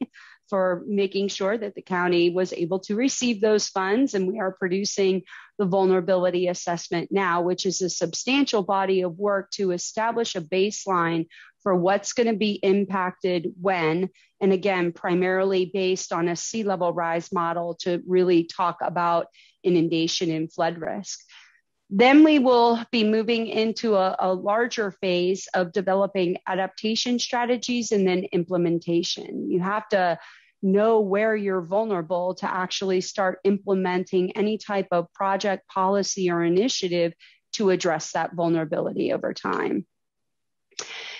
for making sure that the county was able to receive those funds. And we are producing the vulnerability assessment now, which is a substantial body of work to establish a baseline for what's going to be impacted when, and again, primarily based on a sea level rise model to really talk about inundation and flood risk. Then we will be moving into a larger phase of developing adaptation strategies and then implementation. You have to know where you're vulnerable to actually start implementing any type of project, policy, or initiative to address that vulnerability over time.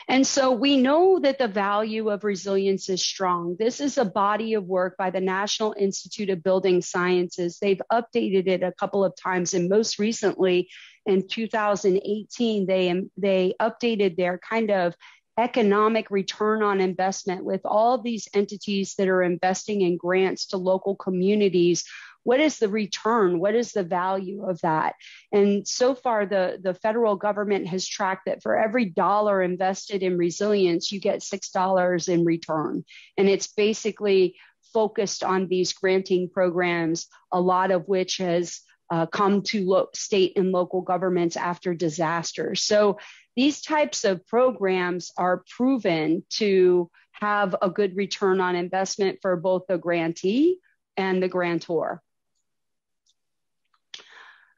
And so we know that the value of resilience is strong. This is a body of work by the National Institute of Building Sciences. They've updated it a couple of times, and most recently in 2018, they updated their kind of economic return on investment with all these entities that are investing in grants to local communities. What is the return? What is the value of that? And so far, the federal government has tracked that for every dollar invested in resilience, you get $6 in return. And it's basically focused on these granting programs, a lot of which has come to state and local governments after disasters. So these types of programs are proven to have a good return on investment for both the grantee and the grantor.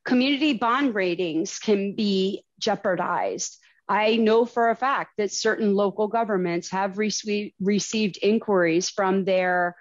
Community bond ratings can be jeopardized. I know for a fact that certain local governments have received inquiries from their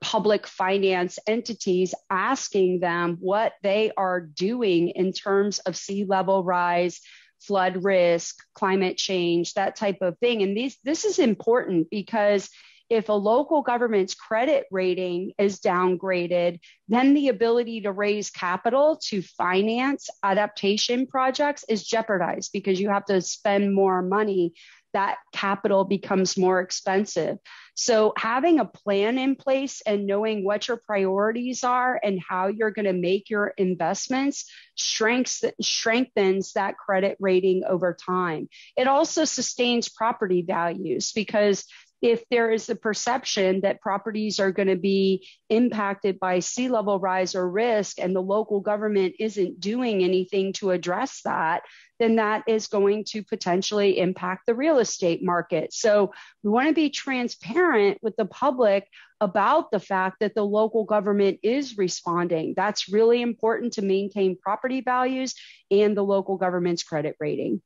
public finance entities asking them what they are doing in terms of sea level rise, flood risk, climate change, that type of thing. And this is important because if a local government's credit rating is downgraded, then the ability to raise capital to finance adaptation projects is jeopardized because you have to spend more money. That capital becomes more expensive. So having a plan in place and knowing what your priorities are and how you're going to make your investments strengthens that credit rating over time. It also sustains property values because if there is the perception that properties are going to be impacted by sea level rise or risk and the local government isn't doing anything to address that, then that is going to potentially impact the real estate market. So we want to be transparent with the public about the fact that the local government is responding. That's really important to maintain property values and the local government's credit rating.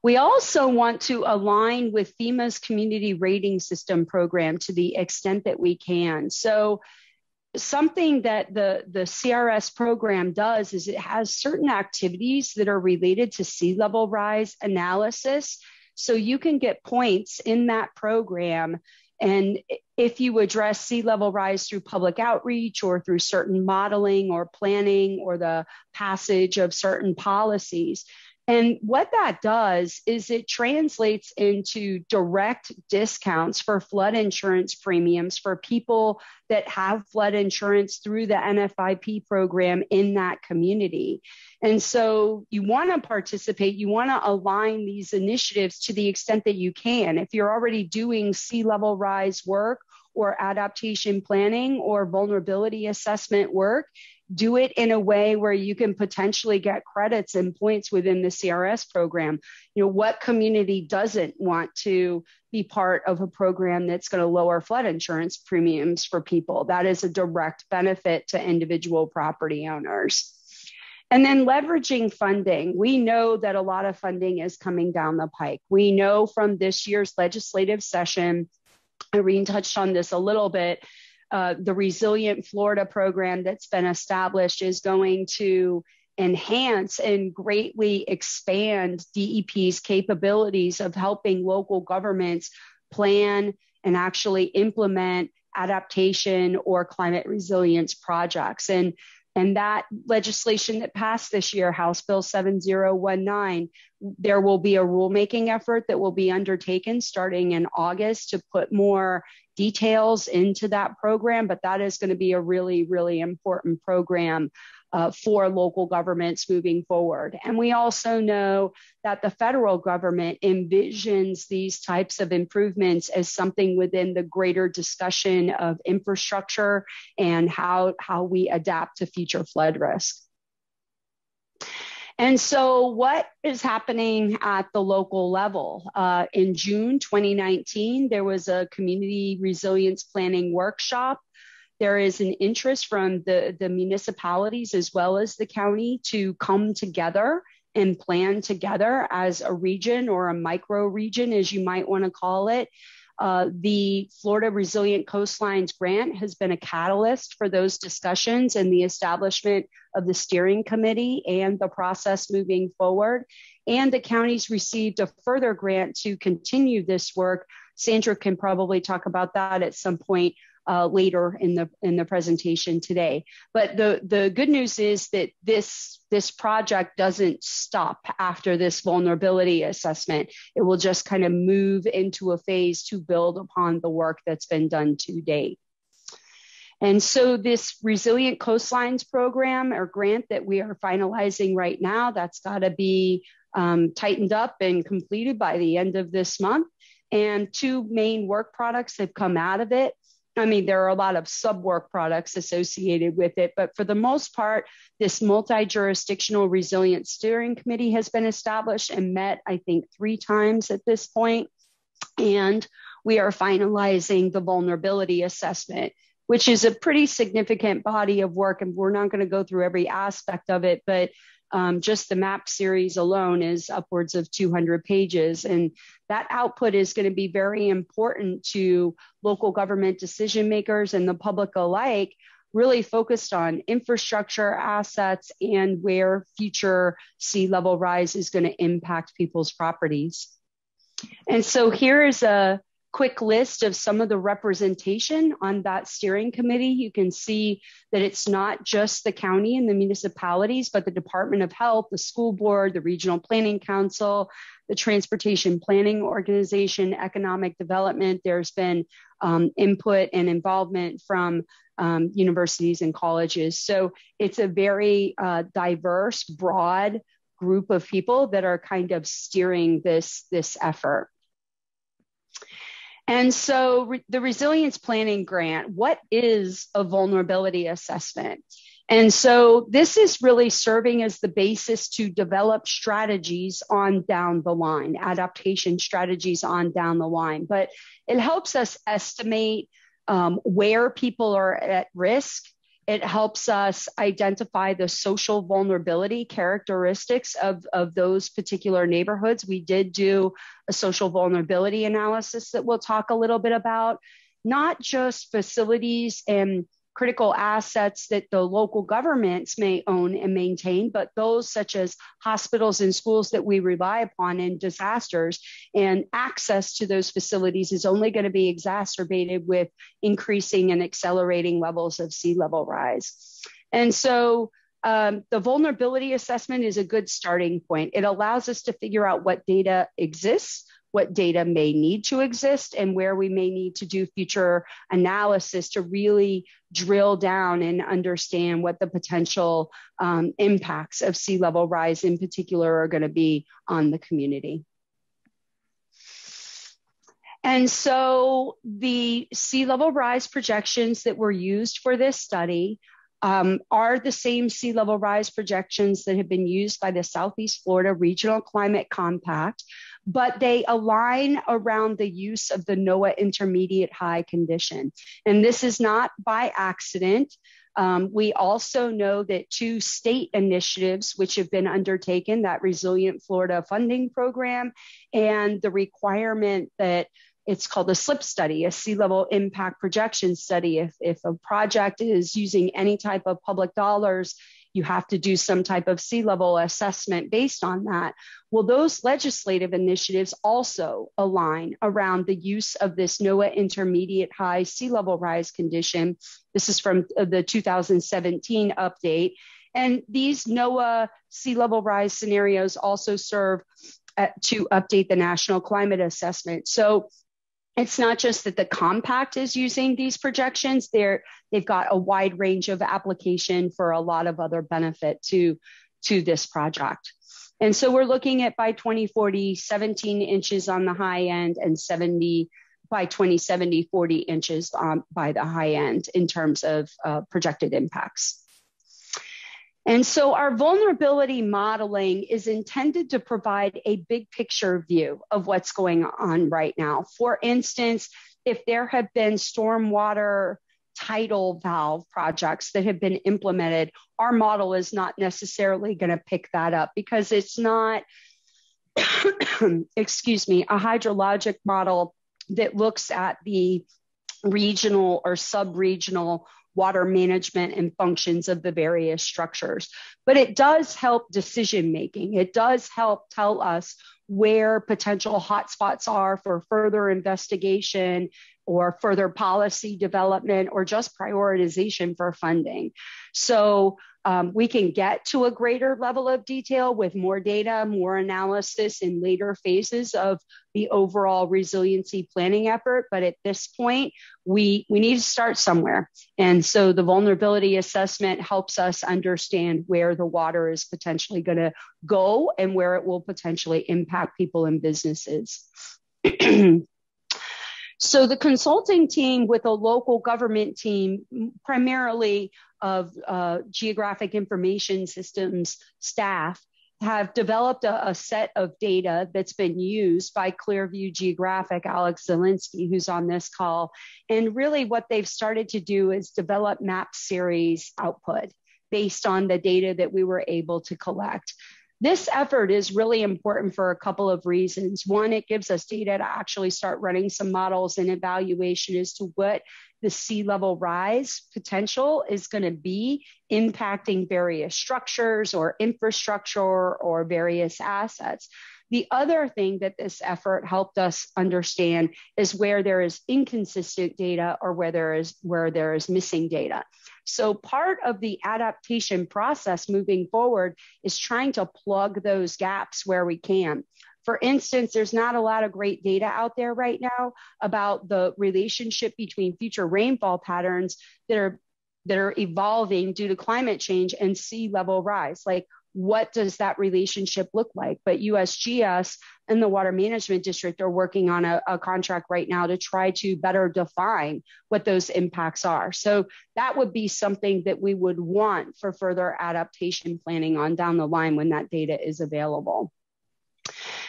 We also want to align with FEMA's community rating system program to the extent that we can. So something that the CRS program does is it has certain activities that are related to sea level rise analysis. So you can get points in that program. And if you address sea level rise through public outreach or through certain modeling or planning or the passage of certain policies. And what that does is it translates into direct discounts for flood insurance premiums for people that have flood insurance through the NFIP program in that community. And so you want to participate, you want to align these initiatives to the extent that you can. If you're already doing sea level rise work or adaptation planning or vulnerability assessment work, do it in a way where you can potentially get credits and points within the CRS program. You know, what community doesn't want to be part of a program that's going to lower flood insurance premiums for people? That is a direct benefit to individual property owners. And then leveraging funding. We know that a lot of funding is coming down the pike. We know from this year's legislative session, Irene touched on this a little bit, the Resilient Florida program that's been established is going to enhance and greatly expand DEP's capabilities of helping local governments plan and actually implement adaptation or climate resilience projects. And that legislation that passed this year, House Bill 7019, there will be a rulemaking effort that will be undertaken starting in August to put more details into that program. But that is going to be a really, really important program for local governments moving forward. And we also know that the federal government envisions these types of improvements as something within the greater discussion of infrastructure and how we adapt to future flood risk. And so what is happening at the local level? In June 2019, there was a community resilience planning workshop. There is an interest from the municipalities as well as the county to come together and plan together as a region or a micro region, as you might want to call it. The Florida Resilient Coastlines Grant has been a catalyst for those discussions and the establishment of the steering committee and the process moving forward. And the county's received a further grant to continue this work. Sandra can probably talk about that at some point later in the presentation today. But the good news is that this project doesn't stop after this vulnerability assessment. It will just kind of move into a phase to build upon the work that's been done to date. And so this Resilient Coastlines program or grant that we are finalizing right now, that's got to be tightened up and completed by the end of this month. And two main work products have come out of it. I mean, there are a lot of sub-work products associated with it, but for the most part, this multi-jurisdictional resilience steering committee has been established and met, I think, 3 times at this point. And we are finalizing the vulnerability assessment, which is a pretty significant body of work. And we're not going to go through every aspect of it, but just the MAP series alone is upwards of 200 pages. And that output is going to be very important to local government decision makers and the public alike, really focused on infrastructure assets and where future sea level rise is going to impact people's properties. And so here is a quick list of some of the representation on that steering committee. You can see that it's not just the county and the municipalities, but the Department of Health, the school board, the Regional Planning Council, the Transportation Planning Organization, economic development. There's been input and involvement from universities and colleges. So it's a very diverse, broad group of people that are kind of steering this effort. And so the Resilience Planning Grant, what is a vulnerability assessment? And so this is really serving as the basis to develop strategies on down the line, adaptation strategies on down the line. But it helps us estimate where people are at risk. It helps us identify the social vulnerability characteristics of those particular neighborhoods. We did do a social vulnerability analysis that we'll talk a little bit about, not just facilities and critical assets that the local governments may own and maintain, but those such as hospitals and schools that we rely upon in disasters. And access to those facilities is only going to be exacerbated with increasing and accelerating levels of sea level rise. And so the vulnerability assessment is a good starting point. It allows us to figure out what data exists, what data may need to exist, and where we may need to do future analysis to really drill down and understand what the potential impacts of sea level rise in particular are going to be on the community. And so the sea level rise projections that were used for this study are the same sea level rise projections that have been used by the Southeast Florida Regional Climate Compact, but they align around the use of the NOAA intermediate high condition. And this is not by accident. We also know that 2 state initiatives which have been undertaken, that Resilient Florida funding program and the requirement that it's called a SLIP study, a sea level impact projection study. If a project is using any type of public dollars, you have to do some type of sea level assessment based on that. Well, those legislative initiatives also align around the use of this NOAA intermediate high sea level rise condition. This is from the 2017 update. And these NOAA sea level rise scenarios also serve to update the National Climate Assessment. So it's not just that the compact is using these projections, they've got a wide range of application for a lot of other benefit to this project. And so we're looking at by 2040, 17 inches on the high end and by 2070, 40 inches by the high end in terms of projected impacts. And so our vulnerability modeling is intended to provide a big picture view of what's going on right now. For instance, if there have been stormwater tidal valve projects that have been implemented, our model is not necessarily going to pick that up because it's not, excuse me, a hydrologic model that looks at the regional or sub-regional water management and functions of the various structures. But it does help decision making. It does help tell us where potential hotspots are for further investigation or further policy development or just prioritization for funding. So we can get to a greater level of detail with more data, more analysis in later phases of the overall resiliency planning effort. But at this point, we need to start somewhere. And so the vulnerability assessment helps us understand where the water is potentially going to go and where it will potentially impact people and businesses. So the consulting team with a local government team, primarily of geographic information systems staff, have developed a set of data that's been used by Clearview Geographic, Alex Zielinski, who's on this call. And really what they've started to do is develop map series output based on the data that we were able to collect. This effort is really important for a couple of reasons. One, it gives us data to actually start running some models and evaluation as to what the sea level rise potential is going to be impacting various structures or infrastructure or various assets. The other thing that this effort helped us understand is where there is inconsistent data or where there is missing data. So part of the adaptation process moving forward is trying to plug those gaps where we can. For instance, there's not a lot of great data out there right now about the relationship between future rainfall patterns that are evolving due to climate change and sea level rise. Like, what does that relationship look like? But USGS and the Water Management District are working on a contract right now to try to better define what those impacts are. So that would be something that we would want for further adaptation planning on down the line when that data is available.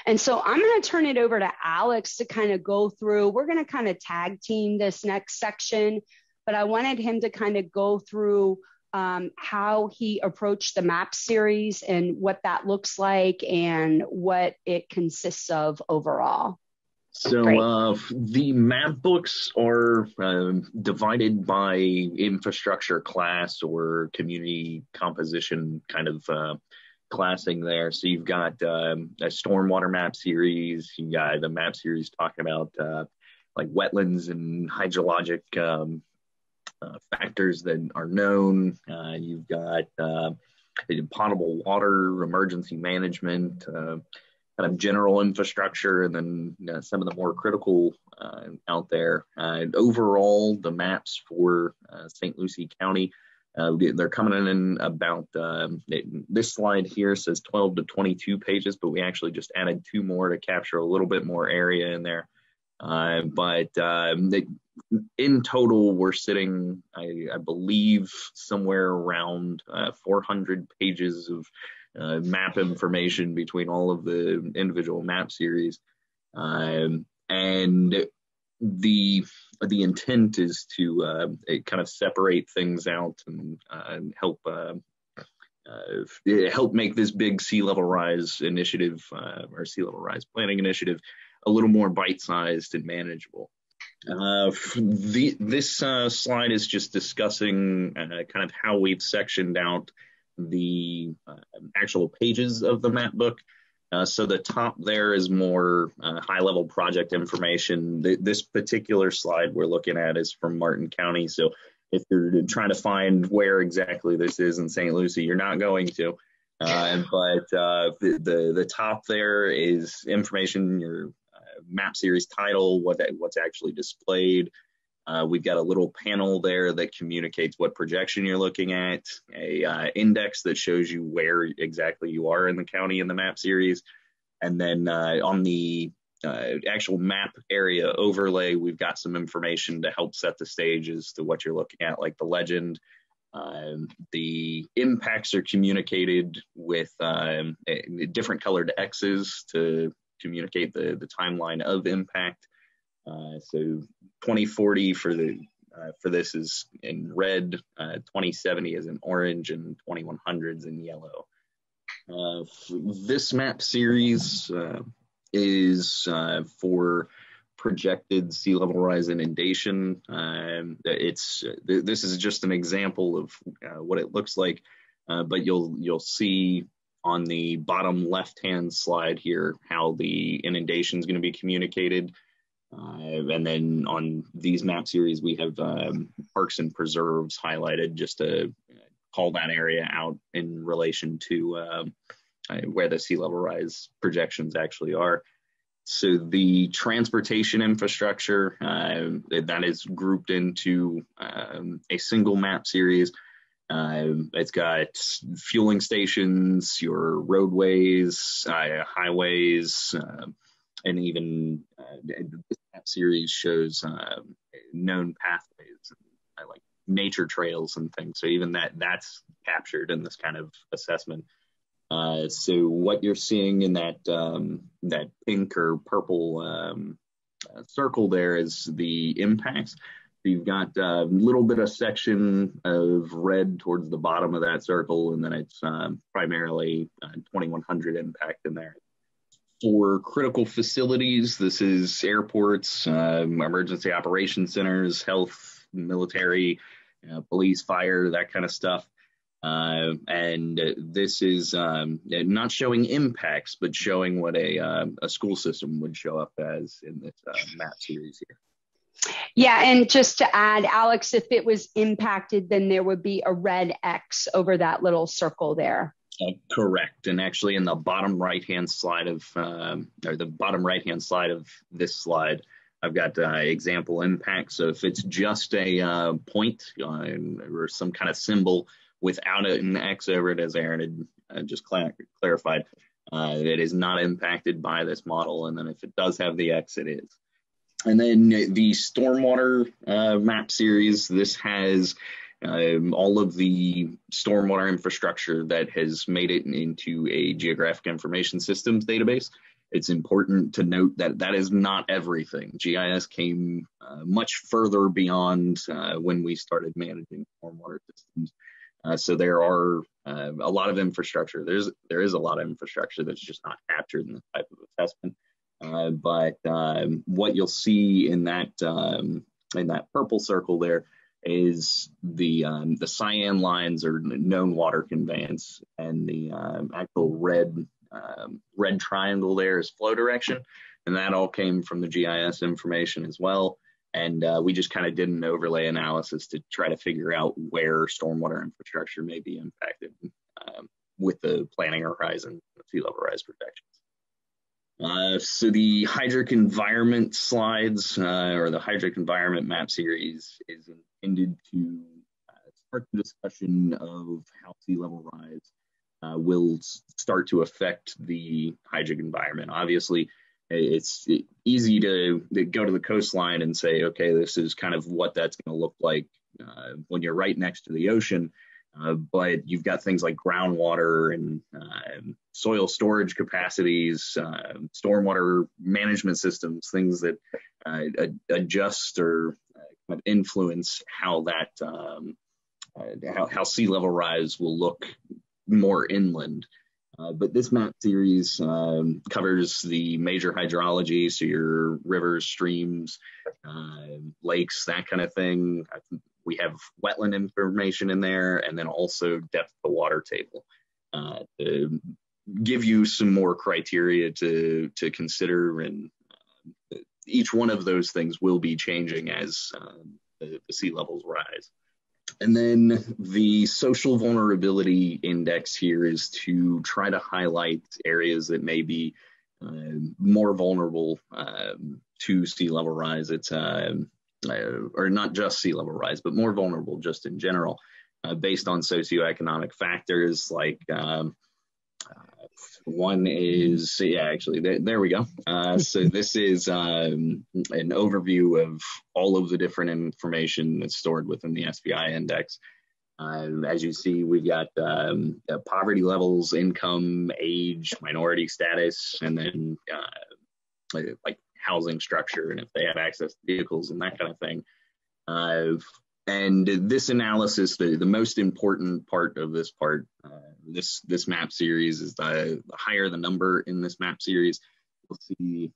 And so I'm going to turn it over to Alex to kind of go through, we're going to kind of tag team this next section, but I wanted him to kind of go through how he approached the map series and what that looks like and what it consists of overall. So the map books are divided by infrastructure class or community composition kind of classing there. So you've got a stormwater map series, you got a map series talking about like wetlands and hydrologic factors that are known. You've got potable water, emergency management, kind of general infrastructure, and then some of the more critical out there. Overall, the maps for St. Lucie County, they're coming in about, this slide here says 12 to 22 pages, but we actually just added 2 more to capture a little bit more area in there. In total, we're sitting, I believe, somewhere around 400 pages of map information between all of the individual map series. And the intent is to kind of separate things out and help make this big sea level rise initiative or sea level rise planning initiative a little more bite-sized and manageable. This slide is just discussing kind of how we've sectioned out the actual pages of the map book. So the top there is more high-level project information. This particular slide we're looking at is from Martin County. So if you're trying to find where exactly this is in St. Lucie, you're not going to. But the top there is information, your map series title, what's actually displayed. We've got a little panel there that communicates what projection you're looking at, a index that shows you where exactly you are in the county in the map series. And then on the actual map area overlay, we've got some information to help set the stage as to what you're looking at, like the legend. The impacts are communicated with different colored X's to communicate the timeline of impact. So 2040 for this is in red, 2070 is in orange, and 2100 is in yellow. This map series is for projected sea level rise inundation. This is just an example of what it looks like, but you'll see on the bottom left-hand slide here how the inundation is going to be communicated. And then on these map series, we have parks and preserves highlighted just to call that area out in relation to where the sea level rise projections actually are. So the transportation infrastructure, that is grouped into a single map series. It's got fueling stations, your roadways, highways, and even this map series shows known pathways, like nature trails and things. So even that's captured in this kind of assessment. So what you're seeing in that pink or purple circle there is the impacts. You've got a little bit of section of red towards the bottom of that circle, and then it's primarily 2100 impact in there. For critical facilities, this is airports, emergency operations centers, health, military, police, fire, that kind of stuff. And this is not showing impacts, but showing what a school system would show up as in this map series here. Yeah, and just to add, Alex, if it was impacted, then there would be a red X over that little circle there. Correct. And actually in the bottom right-hand slide of, this slide, I've got example impact. So if it's just a point or some kind of symbol without an X over it, as Aaron had just clarified, it is not impacted by this model. And then if it does have the X, it is. And then the stormwater map series, this has all of the stormwater infrastructure that has made it into a geographic information systems database. It's important to note that that is not everything. GIS came much further beyond when we started managing stormwater systems. So there are a lot of infrastructure. There is a lot of infrastructure that's just not captured in this type of assessment. But what you'll see in that purple circle there is the cyan lines are known water conveyance, and the actual red triangle there is flow direction, and that all came from the GIS information as well. And we just kind of did an overlay analysis to try to figure out where stormwater infrastructure may be impacted with the planning horizon, sea level rise projections. So the hydric environment slides, or the hydric environment map series, is intended to start the discussion of how sea level rise will start to affect the hydric environment. Obviously, it's easy to go to the coastline and say, okay, this is kind of what that's going to look like when you're right next to the ocean. But you've got things like groundwater and soil storage capacities, stormwater management systems, things that adjust or kind of influence how that how sea level rise will look more inland. But this map series covers the major hydrology, so your rivers, streams, lakes, that kind of thing. We have wetland information in there, and then also depth of the water table to give you some more criteria to consider. And each one of those things will be changing as the sea levels rise. And then the social vulnerability index here is to try to highlight areas that may be more vulnerable to sea level rise. It's or not just sea level rise, but more vulnerable just in general, based on socioeconomic factors like one is, there we go. So this is an overview of all of the different information that's stored within the SVI index. As you see, we've got poverty levels, income, age, minority status, and then like housing structure, and if they have access to vehicles and that kind of thing. And this analysis, the most important part of this this map series is the higher the number in this map series. You'll see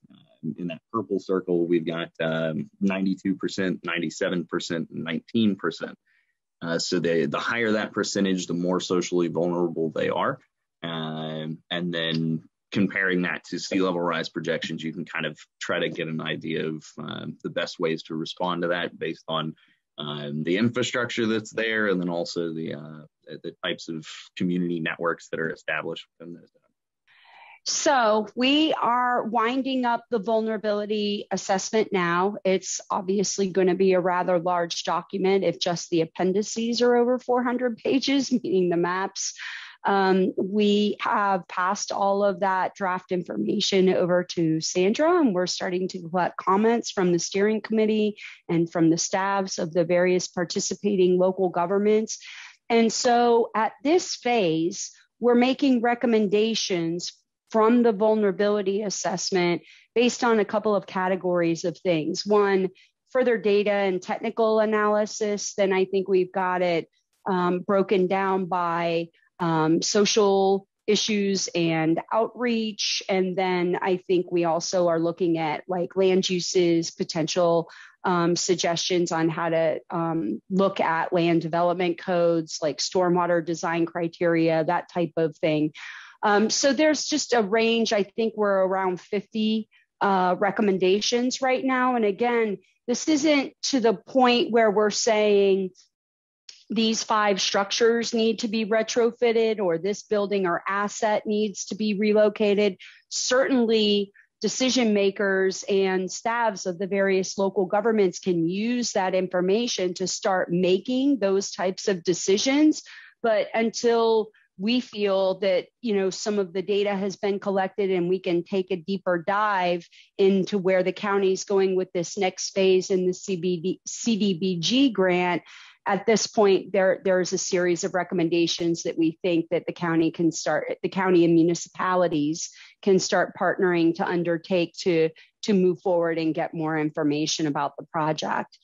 in that purple circle, we've got 92%, 97%, and 19%. So the higher that percentage, the more socially vulnerable they are. And then comparing that to sea level rise projections, you can kind of try to get an idea of the best ways to respond to that based on the infrastructure that's there, and then also the types of community networks that are established within those. So we are winding up the vulnerability assessment now. It's obviously going to be a rather large document if just the appendices are over 400 pages, meaning the maps. We have passed all of that draft information over to Sandra, and we're starting to collect comments from the steering committee and from the staffs of the various participating local governments. And so at this phase, we're making recommendations from the vulnerability assessment based on a couple of categories of things. One, further data and technical analysis. Then I think we've got it broken down by social issues and outreach. And then I think we also are looking at like land uses, potential suggestions on how to look at land development codes, like stormwater design criteria, that type of thing. So there's just a range. I think we're around 50 recommendations right now. And again, this isn't to the point where we're saying these 5 structures need to be retrofitted or this building or asset needs to be relocated. Certainly, decision makers and staffs of the various local governments can use that information to start making those types of decisions. But until we feel that, some of the data has been collected and we can take a deeper dive into where the county's going with this next phase in the CDBG grant, at this point, there's a series of recommendations that we think that the county and municipalities can start partnering to undertake to move forward and get more information about the project.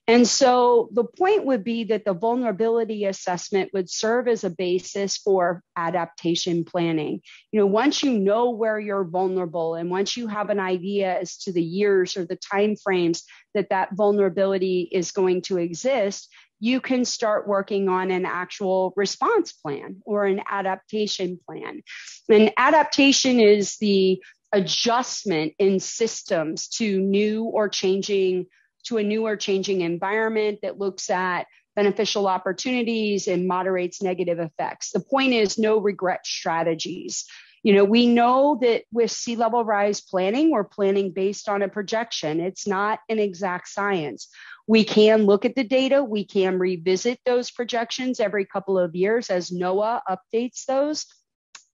And so the point would be that the vulnerability assessment would serve as a basis for adaptation planning. Once you know where you're vulnerable and once you have an idea as to the years or the timeframes that vulnerability is going to exist, you can start working on an actual response plan or an adaptation plan. And adaptation is the adjustment in systems to a new or changing environment that looks at beneficial opportunities and moderates negative effects. The point is no regret strategies. We know that with sea level rise planning, we're planning based on a projection. It's not an exact science. We can look at the data. We can revisit those projections every couple of years as NOAA updates those.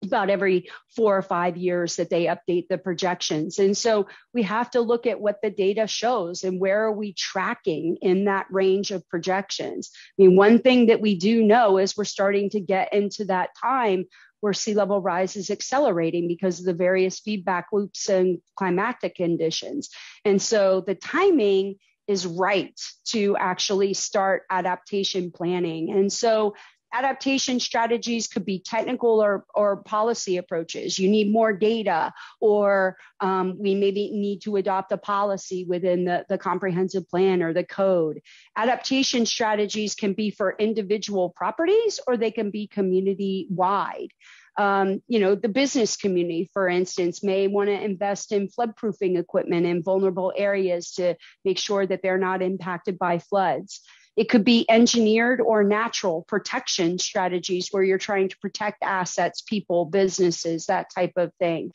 about every 4 or 5 years that they update the projections. And so we have to look at what the data shows and where are we tracking in that range of projections. I mean, one thing that we do know is we're starting to get into that time where sea level rise is accelerating because of the various feedback loops and climatic conditions. And so the timing is right to actually start adaptation planning. And so adaptation strategies could be technical or policy approaches. You need more data, or we maybe need to adopt a policy within the comprehensive plan or the code. Adaptation strategies can be for individual properties, or they can be community-wide. The business community, for instance, may want to invest in flood-proofing equipment in vulnerable areas to make sure that they're not impacted by floods. It could be engineered or natural protection strategies where you're trying to protect assets, people, businesses, that type of thing.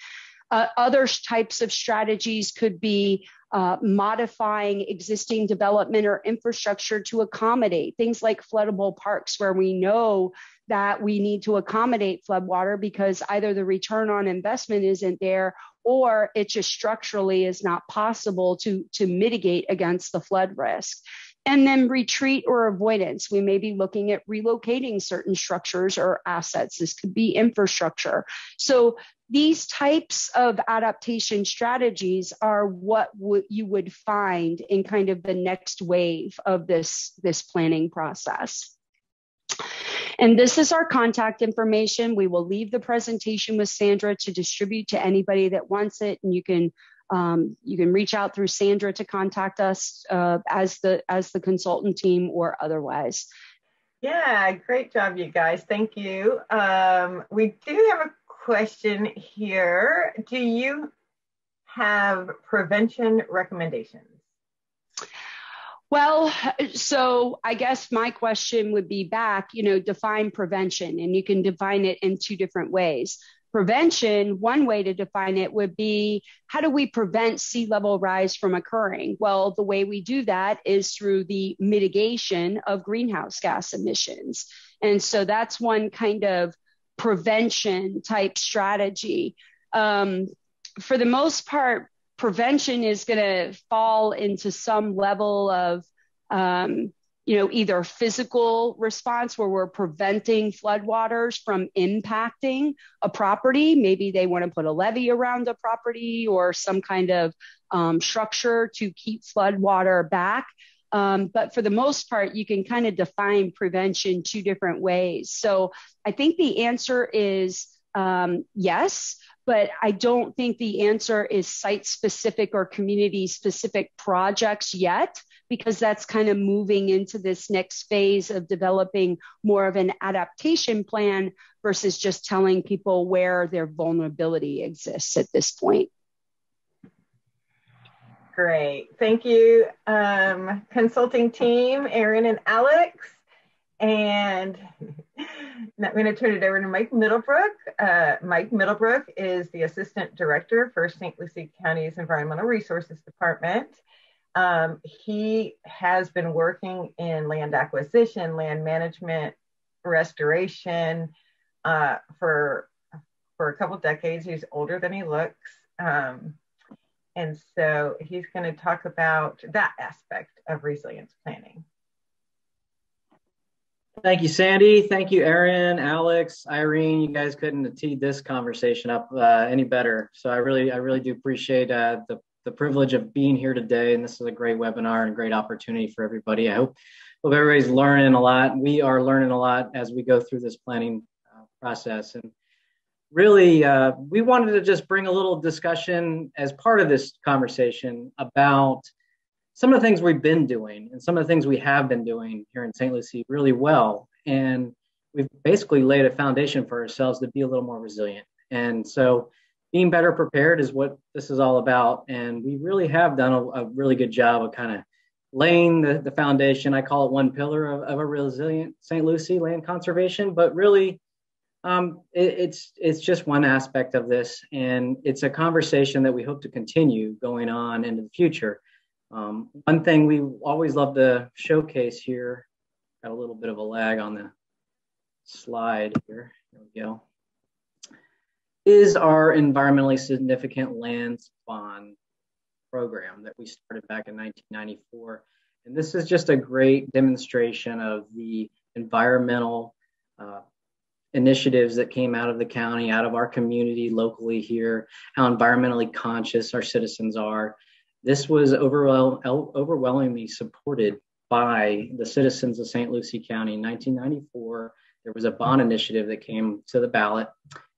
Other types of strategies could be modifying existing development or infrastructure to accommodate things like floodable parks, where we know that we need to accommodate floodwater because either the return on investment isn't there, or it just structurally is not possible to mitigate against the flood risk. And then retreat or avoidance. We may be looking at relocating certain structures or assets. This could be infrastructure. So these types of adaptation strategies are what you would find in kind of the next wave of this planning process. And this is our contact information. We will leave the presentation with Sandra to distribute to anybody that wants it, and you can reach out through Sandra to contact us as the consultant team or otherwise. Yeah, great job, you guys. Thank you. We do have a question here. Do you have prevention recommendations? Well, so I guess my question would be back, define prevention, and you can define it in two different ways. Prevention, one way to define it would be, how do we prevent sea level rise from occurring? Well, the way we do that is through the mitigation of greenhouse gas emissions. And so that's one kind of prevention type strategy. For the most part, prevention is going to fall into some level of either physical response where we're preventing floodwaters from impacting a property. Maybe they want to put a levee around a property or some kind of structure to keep floodwater back. But for the most part, you can kind of define prevention two different ways. So I think the answer is yes, but I don't think the answer is site-specific or community-specific projects yet, because that's kind of moving into this next phase of developing more of an adaptation plan versus just telling people where their vulnerability exists at this point. Great. Thank you, consulting team, Erin and Alex. And I'm going to turn it over to Mike Middlebrook. Mike Middlebrook is the Assistant Director for St. Lucie County's Environmental Resources Department. He has been working in land acquisition, land management, restoration for a couple decades. He's older than he looks. And so he's going to talk about that aspect of resilience planning. Thank you, Sandy. Thank you, Erin, Alex, Irene. You guys couldn't have teed this conversation up any better. So I really do appreciate the privilege of being here today. And this is a great webinar and a great opportunity for everybody. I hope everybody's learning a lot. We are learning a lot as we go through this planning process. And really, we wanted to just bring a little discussion as part of this conversation about some of the things we've been doing and some of the things we have been doing here in St. Lucie really well. And we've basically laid a foundation for ourselves to be a little more resilient. And so being better prepared is what this is all about. And we really have done a really good job of kind of laying the foundation. I call it one pillar of a resilient St. Lucie land conservation, but really it's just one aspect of this. And it's a conversation that we hope to continue going on into the future. One thing we always love to showcase here, got a little bit of a lag on the slide here. There we go. is our environmentally significant lands bond program that we started back in 1994. And this is just a great demonstration of the environmental initiatives that came out of the county, out of our community locally here, how environmentally conscious our citizens are. This was overwhelmingly supported by the citizens of St. Lucie County. In 1994, there was a bond initiative that came to the ballot,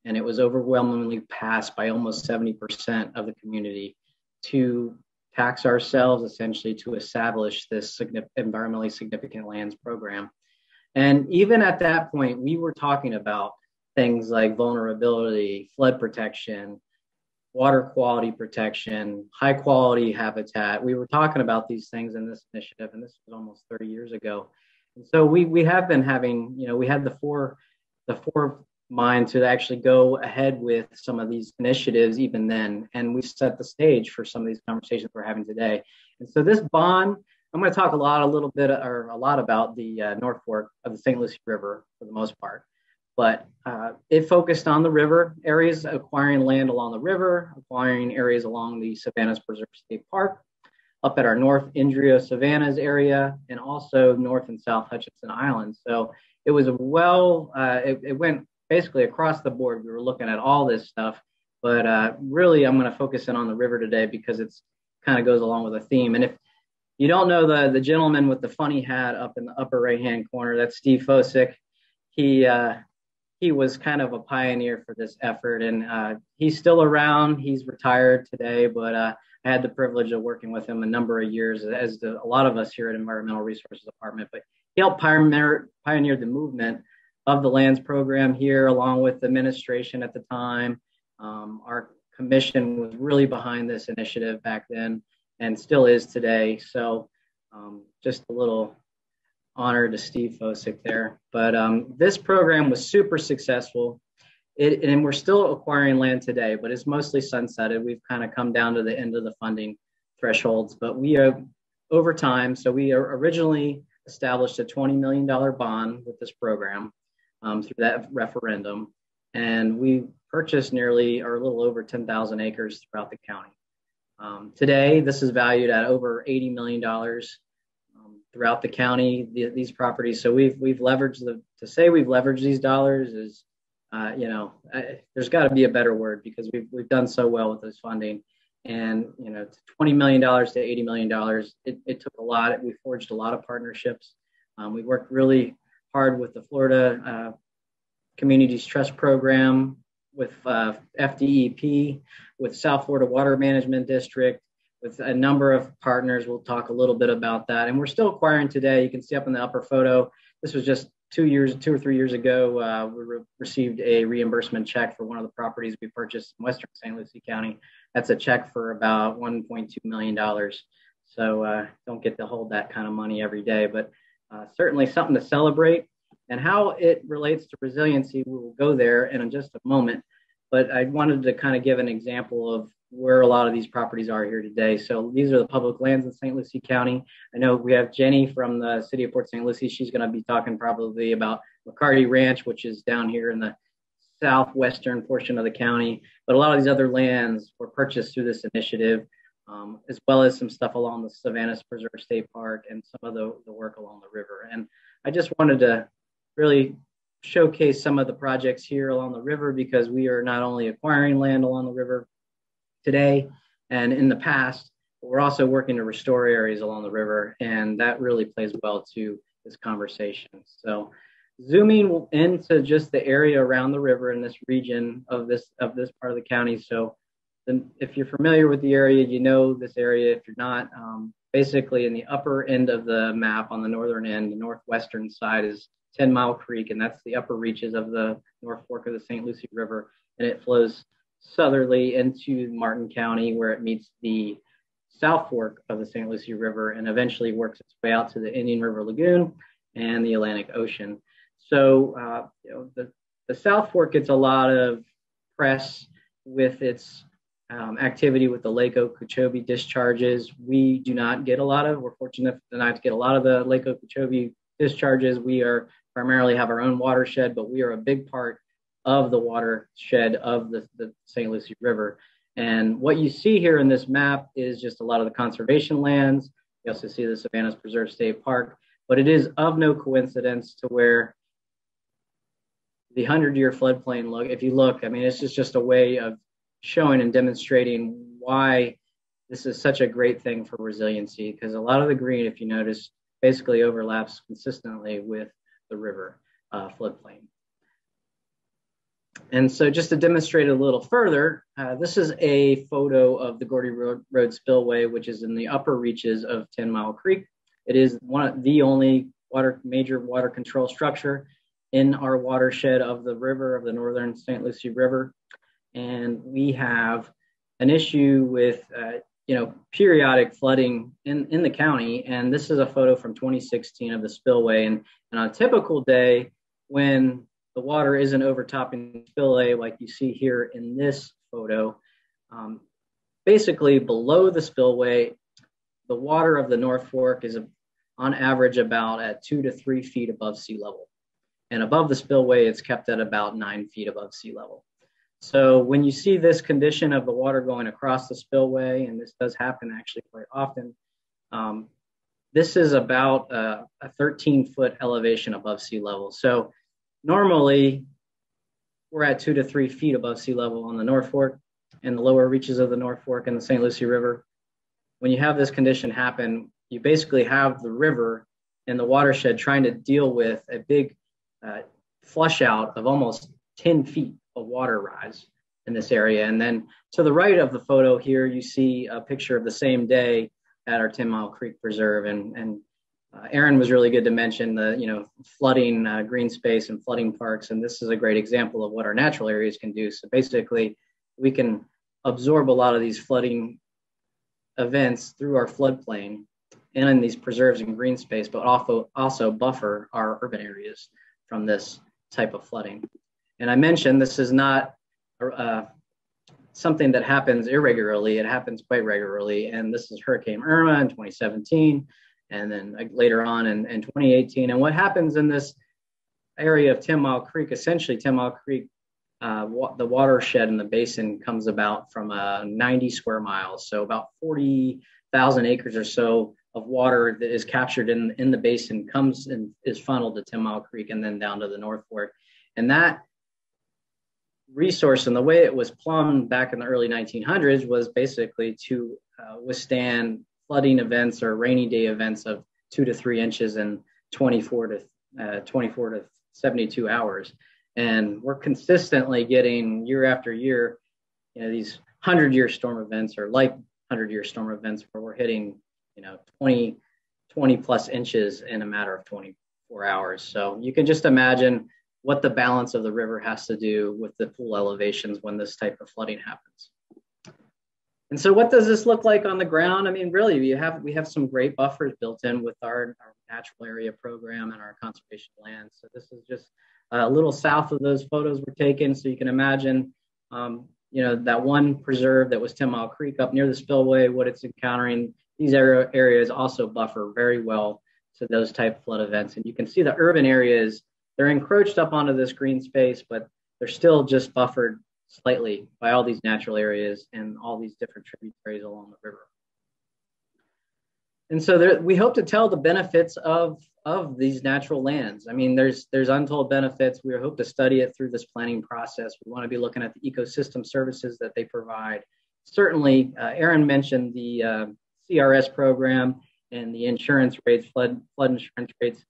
and it was overwhelmingly passed by almost 70% of the community to tax ourselves, essentially, to establish this environmentally significant lands program. And even at that point, we were talking about things like vulnerability, flood protection, water quality protection, high quality habitat. We were talking about these things in this initiative, and this was almost 30 years ago. And so we have been having, we had the four mind to actually go ahead with some of these initiatives even then, and we set the stage for some of these conversations we're having today. And so this bond, I'm going to talk a lot about the North Fork of the St. Lucie River for the most part, but it focused on the river areas, acquiring land along the river, acquiring areas along the Savannas Preserve State Park, up at our North Indrio Savannas area, and also North and South Hutchinson Islands. So it was it went basically across the board. We were looking at all this stuff, but really I'm going to focus in on the river today because it's kind of goes along with the theme. And if you don't know the gentleman with the funny hat up in the upper right-hand corner, that's Steve Fosick. He was kind of a pioneer for this effort, and he's still around. He's retired today, but I had the privilege of working with him a number of years, as do a lot of us here at Environmental Resources Department. But he helped pioneer the movement of the lands program here, along with the administration at the time. Our commission was really behind this initiative back then and still is today. So just a little honor to Steve Fosick there. But this program was super successful. And we're still acquiring land today, but it's mostly sunsetted. We've kind of come down to the end of the funding thresholds, but we are over time. So we originally established a $20 million bond with this program through that referendum. And we purchased nearly or a little over 10,000 acres throughout the county. Today, this is valued at over $80 million throughout the county, these properties. So we've leveraged to say we've leveraged these dollars is, there's got to be a better word because we've done so well with this funding. And, $20 million to $80 million, it took a lot. We forged a lot of partnerships. We worked really hard with the Florida Communities Trust Program, with FDEP, with South Florida Water Management District, with a number of partners. We'll talk a little bit about that. And we're still acquiring today. You can see up in the upper photo, this was just 2 or 3 years ago. We received a reimbursement check for one of the properties we purchased in Western St. Lucie County. That's a check for about $1.2 million. So don't get to hold that kind of money every day, but certainly something to celebrate. And how it relates to resiliency, we will go there in just a moment. But I wanted to kind of give an example of where a lot of these properties are here today. So these are the public lands in St. Lucie County. I know we have Jenny from the city of Port St. Lucie. She's going to be talking probably about McCarty Ranch, which is down here in the southwestern portion of the county. But a lot of these other lands were purchased through this initiative, as well as some stuff along the Savannas Preserve State Park and some of the work along the river. And I just wanted to really showcase some of the projects here along the river because we are not only acquiring land along the river today and in the past, but we're also working to restore areas along the river, and that really plays well to this conversation. So zooming into just the area around the river in this region of this part of the county. So if you're familiar with the area, you know this area. If you're not, basically in the upper end of the map on the northern end, the northwestern side is 10 Mile Creek, and that's the upper reaches of the North Fork of the St. Lucie River, and it flows southerly into Martin County where it meets the South Fork of the St. Lucie River and eventually works its way out to the Indian River Lagoon and the Atlantic Ocean. So the South Fork gets a lot of press with its activity with the Lake Okeechobee discharges. We do not get we're fortunate not to get a lot of the Lake Okeechobee discharges. We primarily have our own watershed, but we are a big part of the watershed of the St. Lucie River. And what you see here in this map is just a lot of the conservation lands. You also see the Savannah's Preserve State Park, but it is of no coincidence to where the 100-year floodplain look, if you look, I mean, it's just a way of showing and demonstrating why this is such a great thing for resiliency, because a lot of the green, if you notice, basically overlaps consistently with the river floodplain. And so just to demonstrate a little further, this is a photo of the Gordy Road Spillway, which is in the upper reaches of 10 Mile Creek. It is the only major water control structure in our watershed of the river, of the northern St. Lucie River. And we have an issue with periodic flooding in the county. And this is a photo from 2016 of the spillway. And on a typical day, when the water isn't overtopping the spillway like you see here in this photo, basically below the spillway, the water of the North Fork is on average about at 2 to 3 feet above sea level. And above the spillway, it's kept at about 9 feet above sea level. So when you see this condition of the water going across the spillway, and this does happen actually quite often, this is about a 13-foot elevation above sea level. So normally, we're at 2 to 3 feet above sea level on the North Fork and the lower reaches of the North Fork and the St. Lucie River. When you have this condition happen, you basically have the river and the watershed trying to deal with a big flush out of almost 10 feet of water rise in this area. And then to the right of the photo here, you see a picture of the same day at our 10 Mile Creek Preserve. And Aaron was really good to mention the flooding green space and flooding parks. And this is a great example of what our natural areas can do. So basically, we can absorb a lot of these flooding events through our floodplain and in these preserves and green space, but also buffer our urban areas from this type of flooding. And I mentioned this is not something that happens irregularly. It happens quite regularly. And this is Hurricane Irma in 2017, and then later on in 2018. And what happens in this area of 10 Mile Creek, essentially 10 Mile Creek, the watershed in the basin comes about from 90 square miles. So about 40,000 acres or so of water that is captured in the basin comes and is funneled to 10 Mile Creek and then down to the North Fork. And that resource and the way it was plumbed back in the early 1900s was basically to withstand flooding events or rainy day events of 2 to 3 inches in 24 to 72 hours. And we're consistently getting year after year, these 100-year storm events or like 100-year storm events where we're hitting, 20 plus inches in a matter of 24 hours. So you can just imagine what the balance of the river has to do with the pool elevations when this type of flooding happens. And so what does this look like on the ground? I mean, really, we have some great buffers built in with our natural area program and our conservation lands. So this is just a little south of those photos were taken. So you can imagine, that one preserve that was 10 Mile Creek up near the spillway, what it's encountering. These areas also buffer very well to those type of flood events. And you can see the urban areas, they're encroached up onto this green space, but they're still just buffered slightly by all these natural areas and all these different tributaries along the river. And so we hope to tell the benefits of these natural lands. I mean, there's untold benefits. We hope to study it through this planning process. We want to be looking at the ecosystem services that they provide. Certainly, Aaron mentioned the CRS program and the insurance rates, flood insurance rates.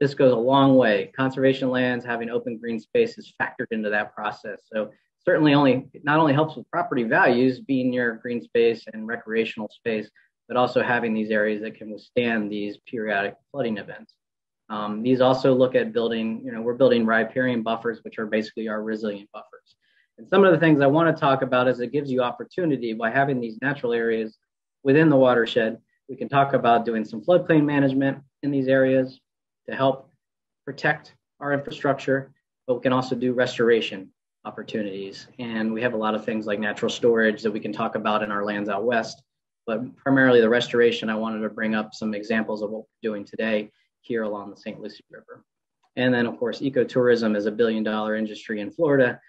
This goes a long way. Conservation lands, having open green space is factored into that process. So certainly not only helps with property values, being near green space and recreational space, but also having these areas that can withstand these periodic flooding events. These also look at building, we're building riparian buffers, which are basically our resilient buffers. And some of the things I want to talk about is it gives you opportunity by having these natural areas within the watershed. We can talk about doing some floodplain management in these areas to help protect our infrastructure, but we can also do restoration opportunities. And we have a lot of things like natural storage that we can talk about in our lands out west, but primarily the restoration, I wanted to bring up some examples of what we're doing today here along the St. Lucie River. And then, of course, ecotourism is $1 billion industry in Florida.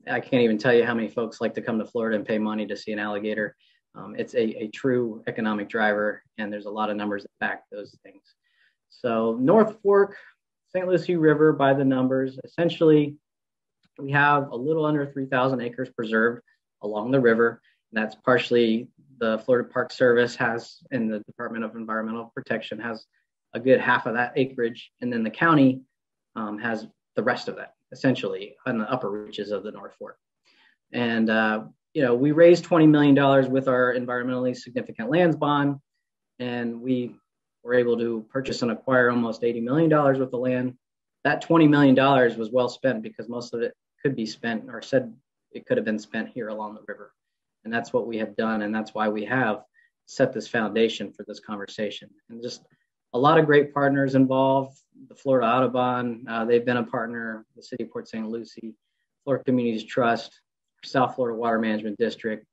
I can't even tell you how many folks like to come to Florida and pay money to see an alligator. It's a true economic driver, and there's a lot of numbers that back those things. So North Fork, St. Lucie River, by the numbers, essentially, we have a little under 3,000 acres preserved along the river. And that's partially the Florida Park Service has, and the Department of Environmental Protection has a good half of that acreage. And then the county has the rest of that, essentially, on the upper reaches of the North Fork. And, we raised $20 million with our environmentally significant lands bond, and we were able to purchase and acquire almost $80 million worth of land. That $20 million was well spent because most of it could be spent, or said it could have been spent here along the river. And that's what we have done. And that's why we have set this foundation for this conversation. And just a lot of great partners involved. The Florida Audubon, they've been a partner, the City of Port St. Lucie, Florida Communities Trust, South Florida Water Management District,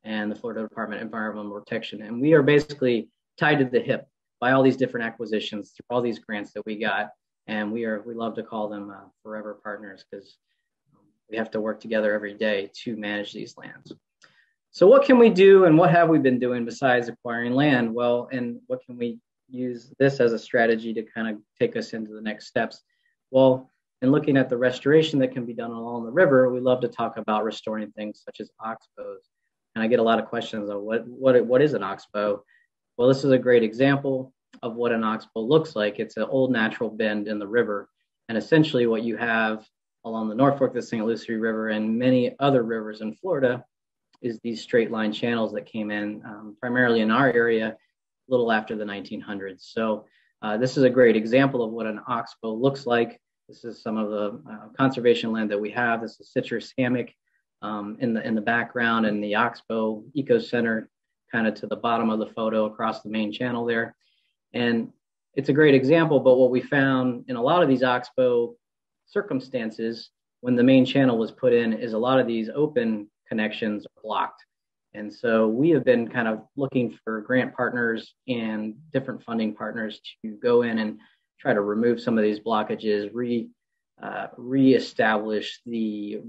and the Florida Department of Environmental Protection. And we are basically tied to the hip by all these different acquisitions through all these grants that we got. And we love to call them forever partners, because we have to work together every day to manage these lands. So what can we do, and what have we been doing besides acquiring land? Well, and what can we use this as a strategy to kind of take us into the next steps? Well, in looking at the restoration that can be done along the river, we love to talk about restoring things such as oxbows. And I get a lot of questions of what is an oxbow? Well, this is a great example of what an oxbow looks like. It's an old natural bend in the river. And essentially what you have along the North Fork of the St. Lucie River and many other rivers in Florida is these straight line channels that came in primarily in our area a little after the 1900s. So this is a great example of what an oxbow looks like. This is some of the conservation land that we have. This is citrus hammock in the background, and the Oxbow Eco Center kind of to the bottom of the photo across the main channel there. And it's a great example, but what we found in a lot of these oxbow circumstances when the main channel was put in is a lot of these open connections are blocked. And so we have been kind of looking for grant partners and different funding partners to go in and try to remove some of these blockages, reestablish the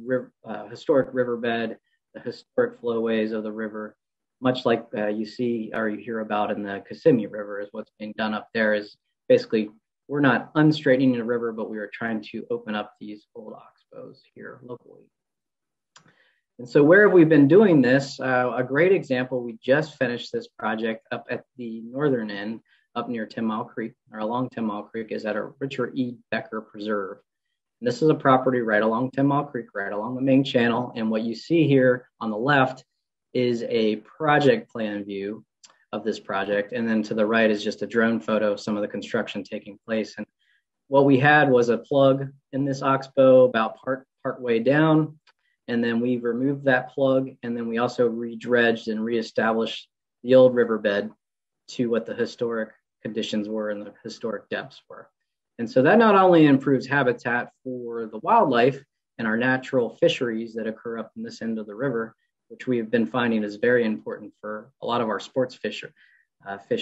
historic riverbed, the historic flowways of the river, much like you see or you hear about in the Kissimmee River. Is what's being done up there. Is basically we're not unstraightening the river, but we are trying to open up these old oxbows here locally. And so where have we been doing this? A great example, we just finished this project up at the northern end, up near 10 Mile Creek, or along 10 Mile Creek, is at a Richard E. Becker Preserve. And this is a property right along 10 Mile Creek, right along the main channel. And what you see here on the left is a project plan view of this project. And then to the right is just a drone photo of some of the construction taking place. And what we had was a plug in this oxbow about part way down. And then we removed that plug, and then we also re-dredged and reestablished the old riverbed to what the historic conditions were and the historic depths were. And so that not only improves habitat for the wildlife and our natural fisheries that occur up in this end of the river, which we have been finding is very important for a lot of our sports fish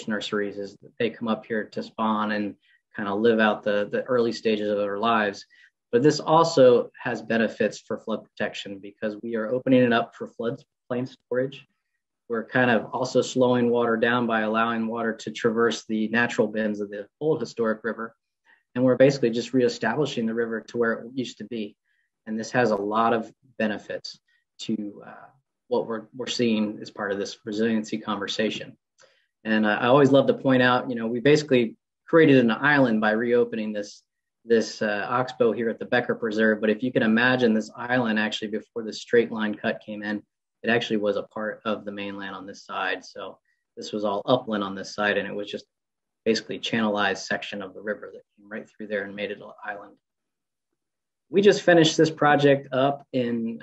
nurseries, is that they come up here to spawn and kind of live out the early stages of their lives. But this also has benefits for flood protection because we are opening it up for floodplain storage. We're kind of also slowing water down by allowing water to traverse the natural bends of the old historic river. And we're basically just reestablishing the river to where it used to be. And this has a lot of benefits to what we're seeing as part of this resiliency conversation. And I always love to point out, we basically created an island by reopening this oxbow here at the Becker Preserve. But if you can imagine this island, actually before the straight line cut came in, it actually was a part of the mainland on this side. So this was all upland on this side, and it was just basically channelized section of the river that came right through there and made it an island. We just finished this project up in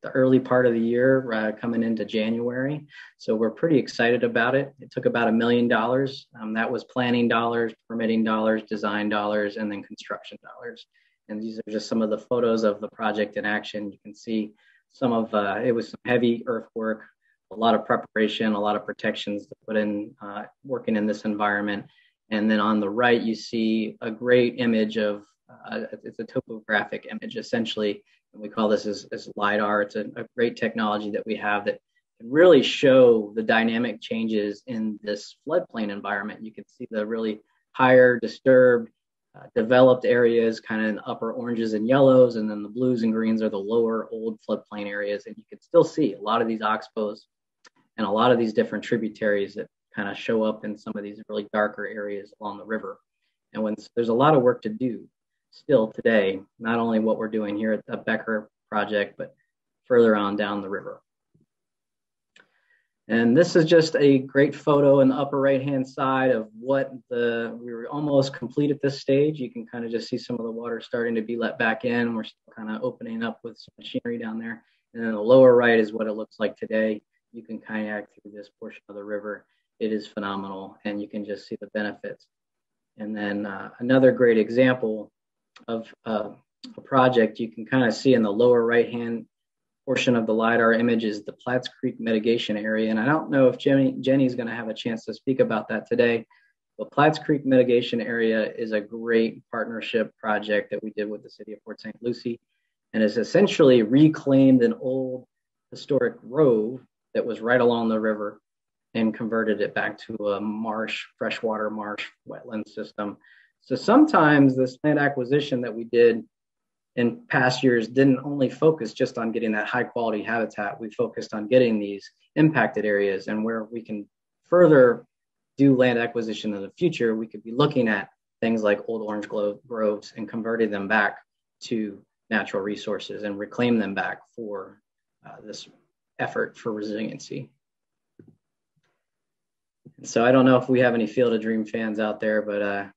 the early part of the year, coming into January. So we're pretty excited about it. It took about $1 million. That was planning dollars, permitting dollars, design dollars, and then construction dollars. And these are just some of the photos of the project in action. You can see some of, it was some heavy earthwork, a lot of preparation, a lot of protections to put in, working in this environment. And then on the right, you see a great image of it's a topographic image essentially, and we call this as LiDAR. It's a great technology that we have that can really show the dynamic changes in this floodplain environment. You can see the really higher, disturbed, developed areas, kind of in the upper oranges and yellows, and then the blues and greens are the lower old floodplain areas. And you can still see a lot of these oxbows and a lot of these different tributaries that kind of show up in some of these really darker areas along the river. And when there's a lot of work to do still today, not only what we're doing here at the Becker project, but further on down the river. And this is just a great photo in the upper right-hand side of what we were almost complete at this stage. You can kind of just see some of the water starting to be let back in. We're still kind of opening up with some machinery down there. And then the lower right is what it looks like today. You can kayak through this portion of the river. It is phenomenal, and you can just see the benefits. And then another great example of a project you can kind of see in the lower right-hand portion of the LiDAR image is the Platts Creek mitigation area. And I don't know if Jenny's going to have a chance to speak about that today, but Platts Creek mitigation area is a great partnership project that we did with the city of Port St. Lucie, and has essentially reclaimed an old historic grove that was right along the river and converted it back to a marsh, freshwater marsh wetland system. So sometimes this land acquisition that we did in past years didn't only focus just on getting that high quality habitat. We focused on getting these impacted areas, and where we can further do land acquisition in the future, we could be looking at things like old orange groves and converting them back to natural resources and reclaim them back for this effort for resiliency. So I don't know if we have any Field of Dream fans out there, but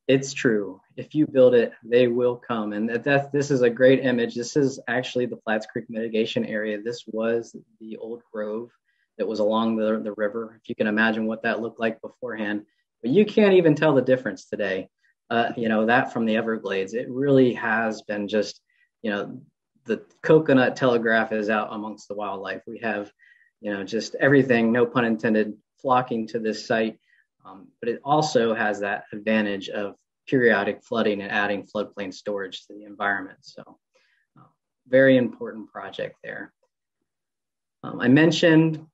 it's true. If you build it, they will come. And this is a great image. This is actually the Platts Creek mitigation area. This was the old grove that was along the river. If you can imagine what that looked like beforehand, but you can't even tell the difference today. That from the Everglades, it really has been just, the coconut telegraph is out amongst the wildlife. We have, just everything, no pun intended, flocking to this site. But it also has that advantage of periodic flooding and adding floodplain storage to the environment. So very important project there. I mentioned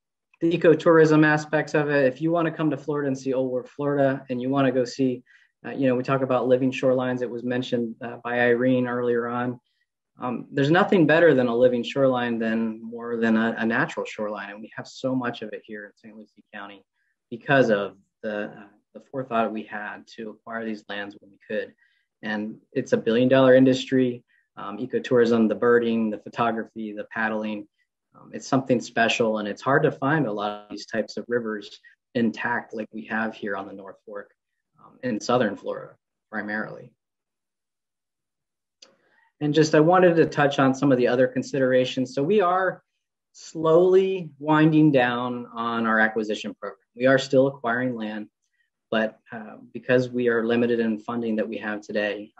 the ecotourism aspects of it. If you want to come to Florida and see Old Wharf, Florida, and you want to go see, we talk about living shorelines. It was mentioned by Irene earlier on. There's nothing better than a living shoreline more than a natural shoreline. And we have so much of it here in St. Lucie County because of the forethought we had to acquire these lands when we could. And it's $1 billion industry, ecotourism, the birding, the photography, the paddling. It's something special, and it's hard to find a lot of these types of rivers intact like we have here on the North Fork in Southern Florida primarily. And I wanted to touch on some of the other considerations. So we are slowly winding down on our acquisition program. We are still acquiring land, but because we are limited in funding that we have today,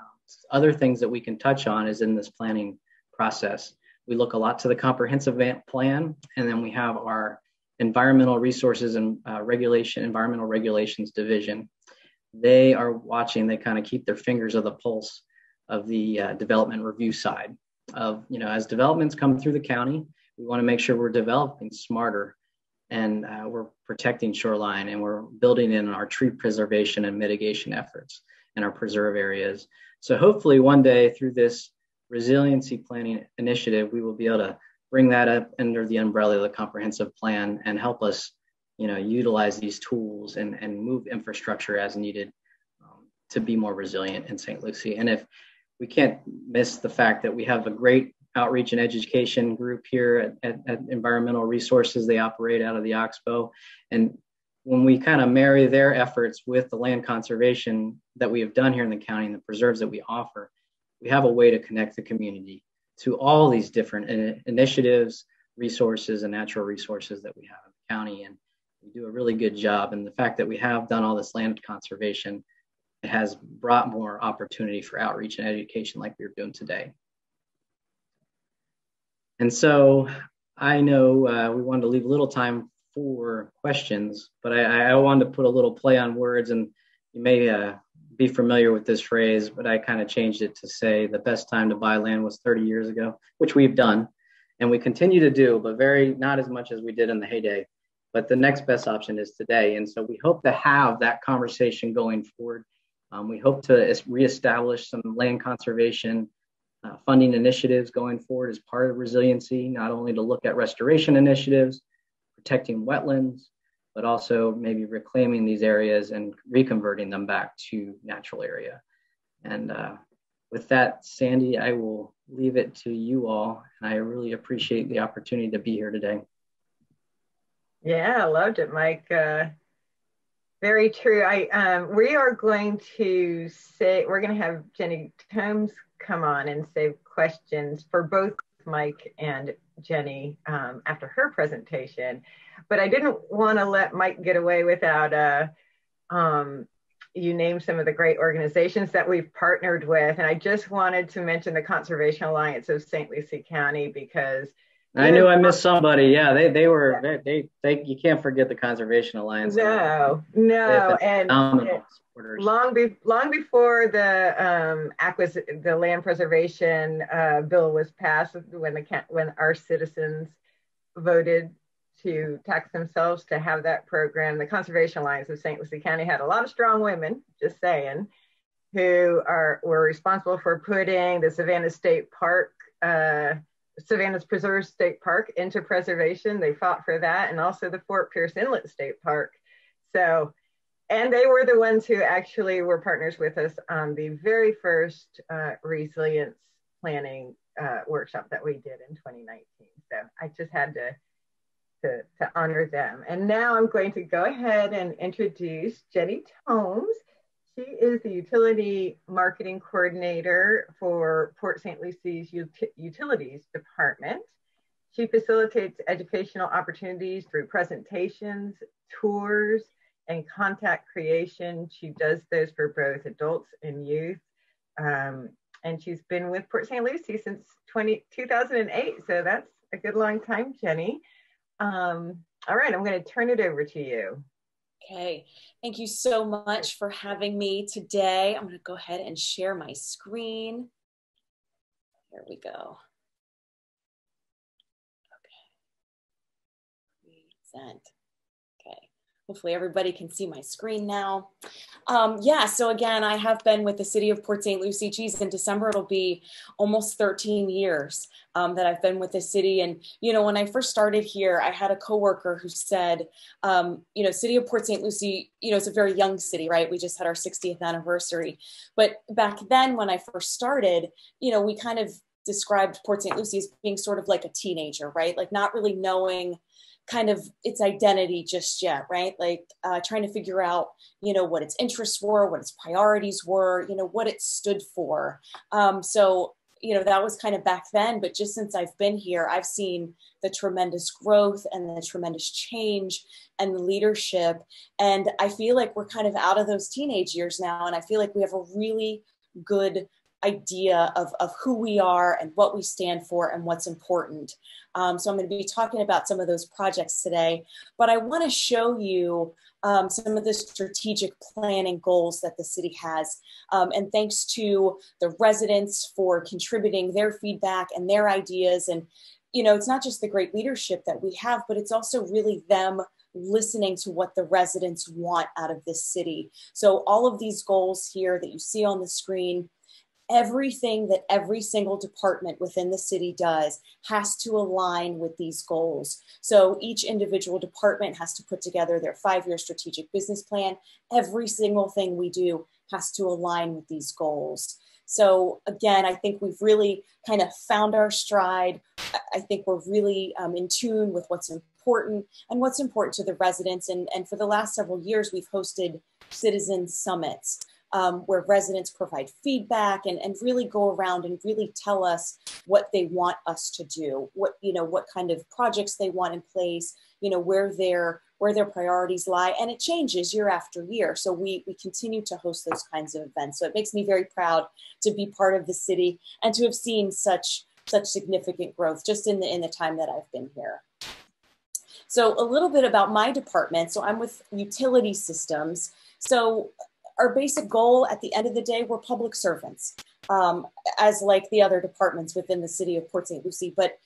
other things that we can touch on is in this planning process. We look a lot to the comprehensive plan, and then we have our environmental resources and environmental regulations division. They are watching, they kind of keep their fingers on the pulse of the development review side of, as developments come through the county, we want to make sure we're developing smarter, and we're protecting shoreline, and we're building in our tree preservation and mitigation efforts in our preserve areas. So hopefully one day through this resiliency planning initiative, we will be able to bring that up under the umbrella of the comprehensive plan and help us, utilize these tools and move infrastructure as needed to be more resilient in St. Lucie. And if we can't miss the fact that we have a great outreach and education group here at Environmental Resources. They operate out of the Oxbow. And when we kind of marry their efforts with the land conservation that we have done here in the county and the preserves that we offer, we have a way to connect the community to all these different initiatives, resources, and natural resources that we have in the county. And we do a really good job. And the fact that we have done all this land conservation, it has brought more opportunity for outreach and education like we're doing today. And so I know we wanted to leave a little time for questions, but I wanted to put a little play on words, and you may be familiar with this phrase, but I kind of changed it to say the best time to buy land was 30 years ago, which we've done and we continue to do, but not as much as we did in the heyday. But the next best option is today. And so we hope to have that conversation going forward. We hope to reestablish some land conservation funding initiatives going forward as part of resiliency, not only to look at restoration initiatives, protecting wetlands, but also maybe reclaiming these areas and reconverting them back to natural area. And with that, Sandy, I will leave it to you all. And I really appreciate the opportunity to be here today. Yeah, I loved it, Mike. Very true. We are going to we're going to have Jenny Combs come on and save questions for both Mike and Jenny after her presentation. But I didn't want to let Mike get away without you named some of the great organizations that we've partnered with. And I just wanted to mention the Conservation Alliance of St. Lucie County because I knew I missed somebody. Yeah, they were, you can't forget the Conservation Alliance. No. And long before the land preservation bill was passed, when our citizens voted to tax themselves to have that program, the Conservation Alliance of St. Lucie County had a lot of strong women, just saying, who were responsible for putting the Savannah State Park, Savannah's Preserve State Park into preservation. They fought for that, and also the Fort Pierce Inlet State Park. So, and they were the ones who actually were partners with us on the very first resilience planning workshop that we did in 2019. So I just had to honor them. And now I'm going to go ahead and introduce Jenny Combs. She is the Utility Marketing Coordinator for Port St. Lucie's Utilities Department. She facilitates educational opportunities through presentations, tours, and contact creation. She does those for both adults and youth. And she's been with Port St. Lucie since 2008. So that's a good long time, Jenny. All right, I'm going to turn it over to you. Okay, thank you so much for having me today. I'm going to go ahead and share my screen. Here we go. Okay, present. Okay, hopefully everybody can see my screen now. Yeah, so again, I have been with the city of Port St. Lucie. Geez, in December, it'll be almost 13 years that I've been with the city. And, you know, when I first started here, I had a coworker who said, you know, city of Port St. Lucie, you know, it's a very young city, right? We just had our 60th anniversary. But back then when I first started, you know, we kind of described Port St. Lucie as being sort of like a teenager, right? Like not really knowing kind of its identity just yet, right? Like trying to figure out, you know, what its interests were, what its priorities were, you know, what it stood for. So, you know, that was kind of back then, but just since I've been here, I've seen the tremendous growth and the tremendous change and the leadership. And I feel like we're kind of out of those teenage years now. And I feel like we have a really good idea of who we are and what we stand for and what's important. So I'm going to be talking about some of those projects today, but I want to show you some of the strategic planning goals that the city has. And thanks to the residents for contributing their feedback and their ideas. And, you know, it's not just the great leadership that we have, but it's also really them listening to what the residents want out of this city. So all of these goals here that you see on the screen, everything that every single department within the city does has to align with these goals. So each individual department has to put together their 5-year strategic business plan. Every single thing we do has to align with these goals. So again, I think we've really kind of found our stride. I think we're really in tune with what's important and what's important to the residents. And for the last several years, we've hosted citizen summits where residents provide feedback and really go around and really tell us what they want us to do, what kind of projects they want in place, you know, where their priorities lie. And it changes year after year. So we continue to host those kinds of events. So it makes me very proud to be part of the city and to have seen such significant growth just in the time that I've been here. So a little bit about my department. So I'm with Utility Systems. So our basic goal at the end of the day, we're public servants, as like the other departments within the city of Port St. Lucie, but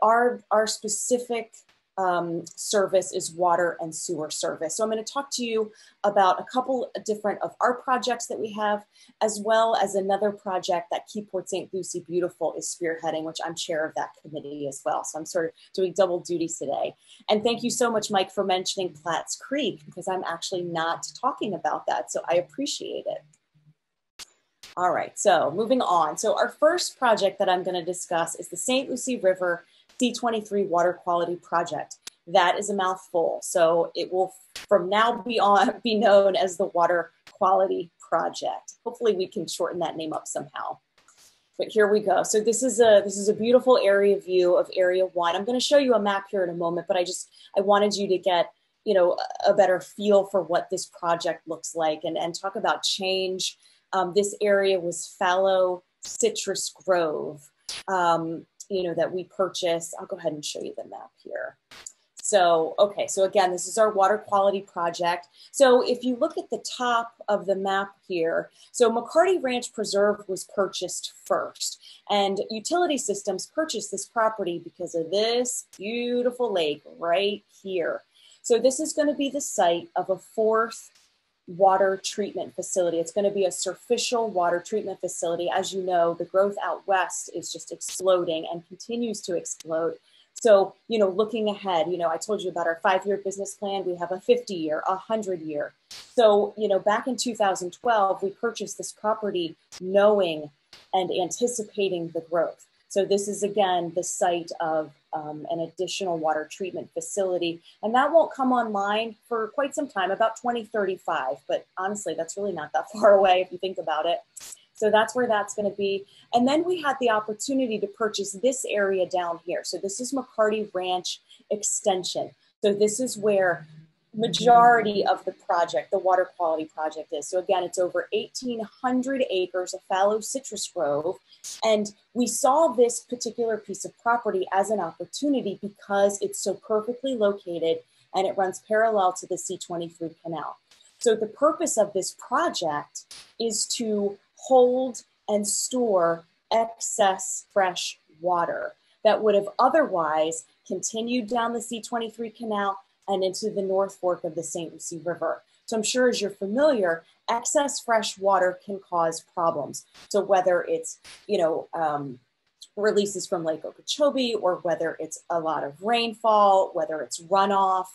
our specific service is water and sewer service. So I'm going to talk to you about a couple different of our projects that we have, as well as another project that Keep Port St. Lucie Beautiful is spearheading, which I'm chair of that committee as well. So I'm sort of doing double duties today. And thank you so much, Mike, for mentioning Platts Creek, because I'm actually not talking about that. So I appreciate it. All right, so moving on. So our first project that I'm going to discuss is the St. Lucie River C23 Water Quality Project. That is a mouthful, so it will from now be known as the Water Quality Project. Hopefully we can shorten that name up somehow. But here we go. So this is a beautiful area view of Area 1. I'm going to show you a map here in a moment, but I wanted you to get, you know, a better feel for what this project looks like and talk about change. This area was fallow citrus grove, you know, that we purchased. I'll go ahead and show you the map here. So, okay, so again, this is our water quality project. So if you look at the top of the map here, so McCarty Ranch Preserve was purchased first, and Utility Systems purchased this property because of this beautiful lake right here. So this is going to be the site of a fourth water treatment facility. It's going to be a surficial water treatment facility. As you know, the growth out west is just exploding and continues to explode. So, you know, looking ahead, you know, I told you about our 5-year business plan. We have a 50-year, 100-year. So, you know, back in 2012, we purchased this property knowing and anticipating the growth. So this is, again, the site of an additional water treatment facility. And that won't come online for quite some time, about 2035. But honestly, that's really not that far away if you think about it. So that's where that's going to be. And then we had the opportunity to purchase this area down here. So this is McCarty Ranch Extension. So this is where majority of the project, the water quality project is. So again, it's over 1,800 acres of fallow citrus grove. And we saw this particular piece of property as an opportunity because it's so perfectly located and it runs parallel to the C23 canal. So the purpose of this project is to hold and store excess fresh water that would have otherwise continued down the C23 canal and into the North Fork of the St. Lucie River. So I'm sure as you're familiar, excess fresh water can cause problems. So whether it's, you know, releases from Lake Okeechobee, or whether it's a lot of rainfall, whether it's runoff,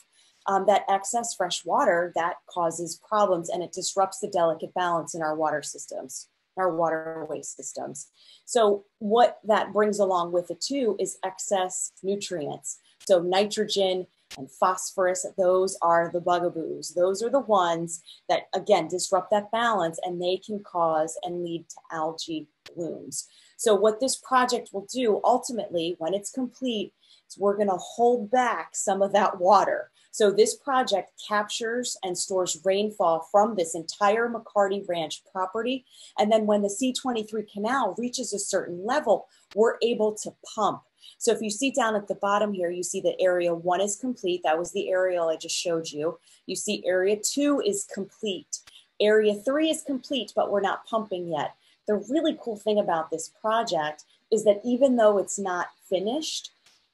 that excess fresh water, that causes problems and it disrupts the delicate balance in our water systems, our waterway systems. So what that brings along with it too is excess nutrients. So nitrogen and phosphorus, those are the bugaboos. Those are the ones that, again, disrupt that balance, and they can cause and lead to algae blooms. So what this project will do ultimately, when it's complete, is we're going to hold back some of that water. So this project captures and stores rainfall from this entire McCarty Ranch property. And then when the C23 canal reaches a certain level, we're able to pump. So if you see down at the bottom here, you see that area 1 is complete. That was the aerial I just showed you. You see area 2 is complete. Area 3 is complete, but we're not pumping yet. The really cool thing about this project is that even though it's not finished,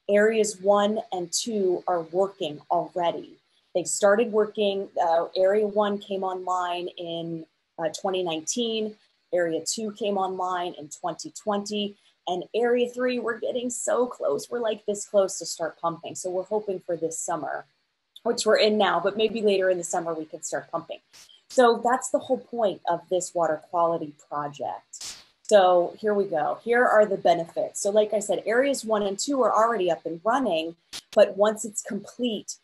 areas 1 and 2 are working already. They started working. Area 1 came online in 2019. Area 2 came online in 2020. And Area 3, we're getting so close. We're like this close to start pumping. So we're hoping for this summer, which we're in now, but maybe later in the summer we can start pumping. So that's the whole point of this water quality project. So here we go. Here are the benefits. So like I said, areas 1 and 2 are already up and running, but once it's complete,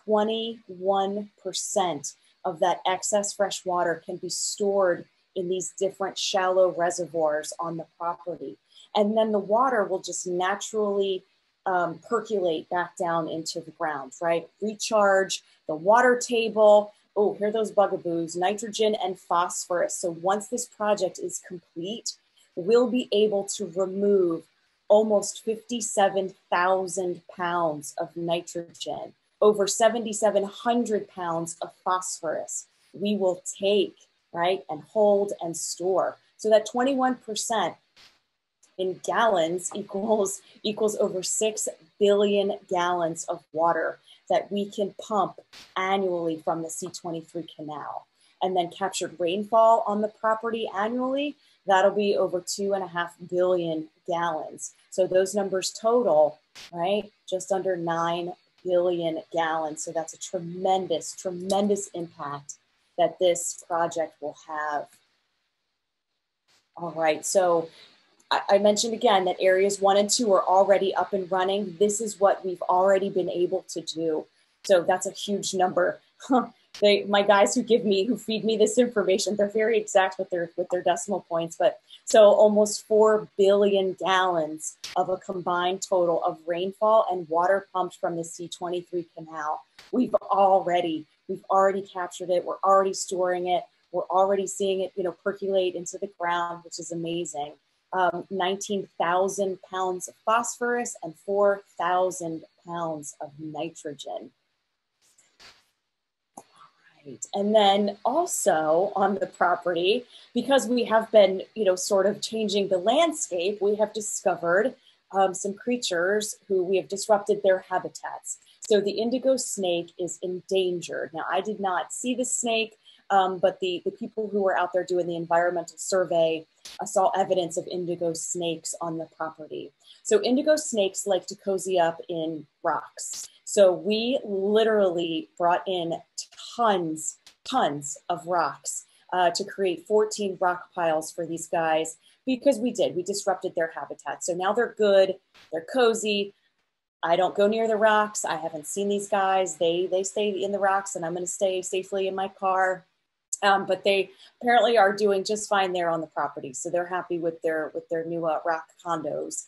21% of that excess fresh water can be stored in these different shallow reservoirs on the property. And then the water will just naturally percolate back down into the ground, right? Recharge the water table. Oh, here are those bugaboos, nitrogen and phosphorus. So once this project is complete, we'll be able to remove almost 57,000 pounds of nitrogen, over 7,700 pounds of phosphorus. We will take, right? And hold and store. So that 21% in gallons equals over 6 billion gallons of water that we can pump annually from the C23 canal. And then captured rainfall on the property annually, that'll be over 2.5 billion gallons. So those numbers total, right, just under 9 billion gallons. So that's a tremendous, tremendous impact that this project will have. All right, so I mentioned again that areas 1 and 2 are already up and running. This is what we've already been able to do. So that's a huge number. My guys who feed me this information, they're very exact with their decimal points, but so almost 4 billion gallons of a combined total of rainfall and water pumped from the C23 canal. We've already captured it. We're already storing it. We're already seeing it, percolate into the ground, which is amazing. 19,000 pounds of phosphorus and 4,000 pounds of nitrogen. And then also on the property, because we have been, sort of changing the landscape, we have discovered some creatures who we have disrupted their habitats. So the indigo snake is endangered. Now, I did not see the snake, but the people who were out there doing the environmental survey saw evidence of indigo snakes on the property. So indigo snakes like to cozy up in rocks. So we literally brought in tons of rocks to create 14 rock piles for these guys because we disrupted their habitat. So now they're good, they're cozy. I don't go near the rocks. I haven't seen these guys. They stay in the rocks and I'm gonna stay safely in my car. But they apparently are doing just fine there on the property. So they're happy with their new rock condos.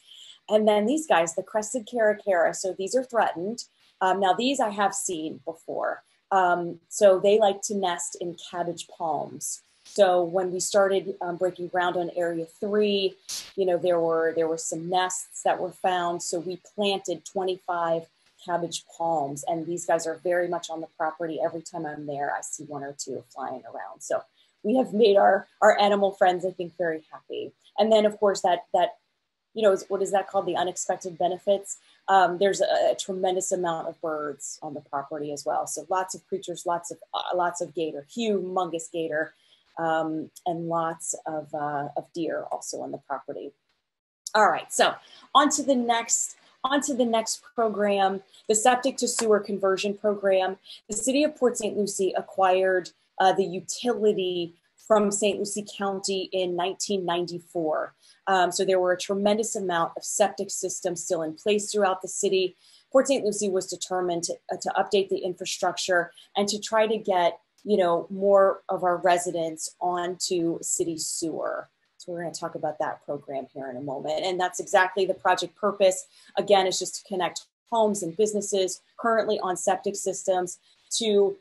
And then these guys, the crested caracara, so these are threatened. Now these I have seen before. So they like to nest in cabbage palms. So when we started breaking ground on Area 3, there were some nests that were found. So we planted 25 cabbage palms, and these guys are very much on the property. Every time I'm there, I see 1 or 2 flying around. So we have made our animal friends, I think, very happy. And then of course that what is that called? The unexpected benefits. There's a tremendous amount of birds on the property as well. So lots of creatures, lots of gator, humongous gator, and lots of deer also on the property. All right, so on to the next program, the septic to sewer conversion program. The city of Port St. Lucie acquired the utility from St. Lucie County in 1994. So there were a tremendous amount of septic systems still in place throughout the city. Port St. Lucie was determined to update the infrastructure and to try to get, more of our residents onto city sewer. So we're going to talk about that program here in a moment. And that's exactly the project purpose. Again, is just to connect homes and businesses currently on septic systems to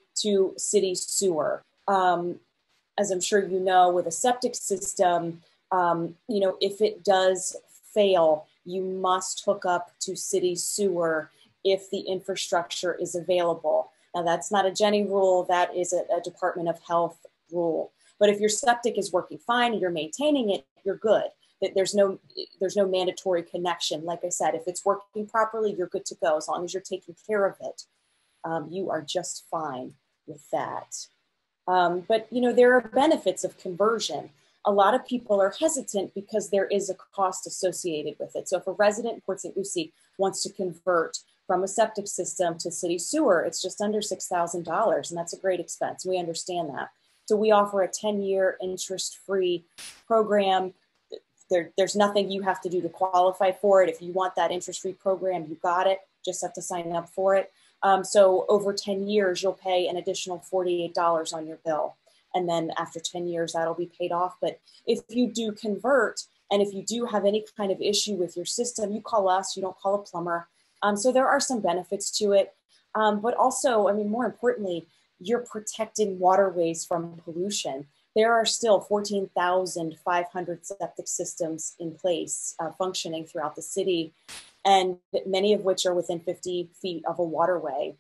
city sewer. As I'm sure you know, with a septic system, if it does fail, you must hook up to city sewer if the infrastructure is available. Now, that's not a Jenny rule, that is a Department of Health rule. But if your septic is working fine and you're maintaining it, you're good. There's no mandatory connection. Like I said, if it's working properly, you're good to go. As long as you're taking care of it, you are just fine with that. But there are benefits of conversion. A lot of people are hesitant because there is a cost associated with it. So if a resident in Port St. Lucie wants to convert from a septic system to city sewer, it's just under $6,000, and that's a great expense. We understand that. So we offer a 10-year interest-free program. There's nothing you have to do to qualify for it. If you want that interest-free program, you got it. Just have to sign up for it. So over 10 years, you'll pay an additional $48 on your bill. And then after 10 years, that'll be paid off. But if you do convert, and if you do have any kind of issue with your system, you call us, you don't call a plumber. So there are some benefits to it. But also, more importantly, you're protecting waterways from pollution. There are still 14,500 septic systems in place functioning throughout the city, and many of which are within 50 feet of a waterway.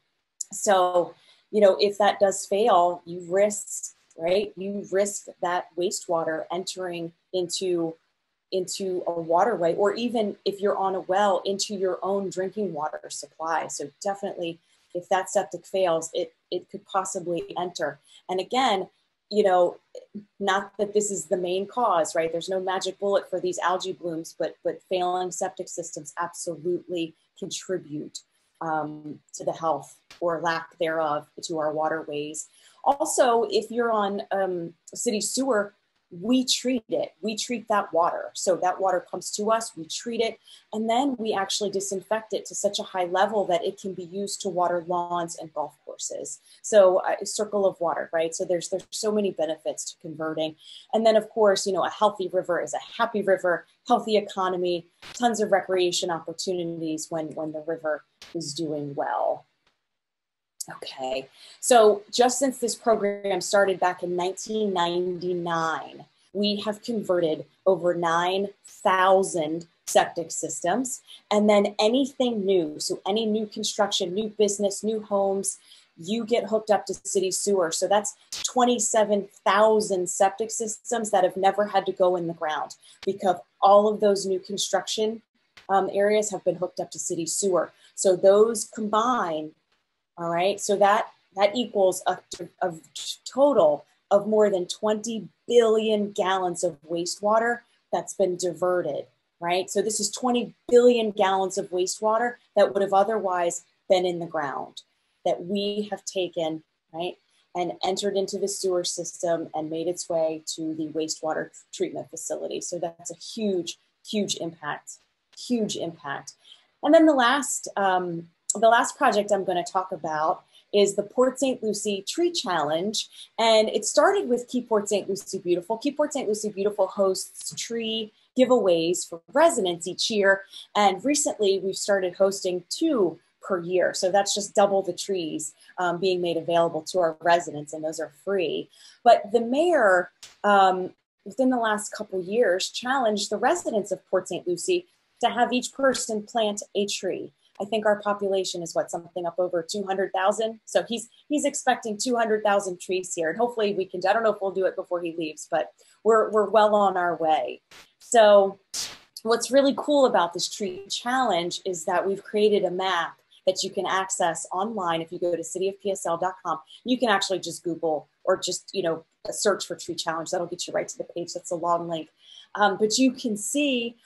So, if that does fail, you risk right? You risk that wastewater entering into a waterway, or even if you're on a well, into your own drinking water supply. So definitely, if that septic fails, it could possibly enter. And again, you know, not that this is the main cause, right? There's no magic bullet for these algae blooms, but failing septic systems absolutely contribute to the health or lack thereof to our waterways. Also, if you're on city sewer, we treat it. We treat that water. So that water comes to us, we treat it, and then we actually disinfect it to such a high level that it can be used to water lawns and golf courses. So a circle of water, right? So there's so many benefits to converting. And then of course, you know, a healthy river is a happy river, healthy economy, tons of recreation opportunities when the river is doing well. Okay, so just since this program started back in 1999, we have converted over 9,000 septic systems. And then anything new, so any new construction, new business, new homes, you get hooked up to city sewer. So that's 27,000 septic systems that have never had to go in the ground, because all of those new construction areas have been hooked up to city sewer. So those combine. All right, so that equals a total of more than 20 billion gallons of wastewater that's been diverted, right? So this is 20 billion gallons of wastewater that would have otherwise been in the ground that we have taken, right, and entered into the sewer system and made its way to the wastewater treatment facility. So that's a huge, huge impact, huge impact. And then the last project I'm going to talk about is the Port St. Lucie Tree Challenge. And it started with Keep Port St. Lucie Beautiful. Keep Port St. Lucie Beautiful hosts tree giveaways for residents each year. And recently we've started hosting 2 per year. So that's just double the trees being made available to our residents, and those are free. But the mayor, within the last couple years, challenged the residents of Port St. Lucie to have each person plant a tree. I think our population is something up over 200,000. So he's expecting 200,000 trees here, and hopefully we can. I don't know if we'll do it before he leaves, but we're well on our way. So what's really cool about this tree challenge is that we've created a map that you can access online. If you go to cityofpsl.com, you can actually just Google or just search for tree challenge. That'll get you right to the page. That's a long link, but you can see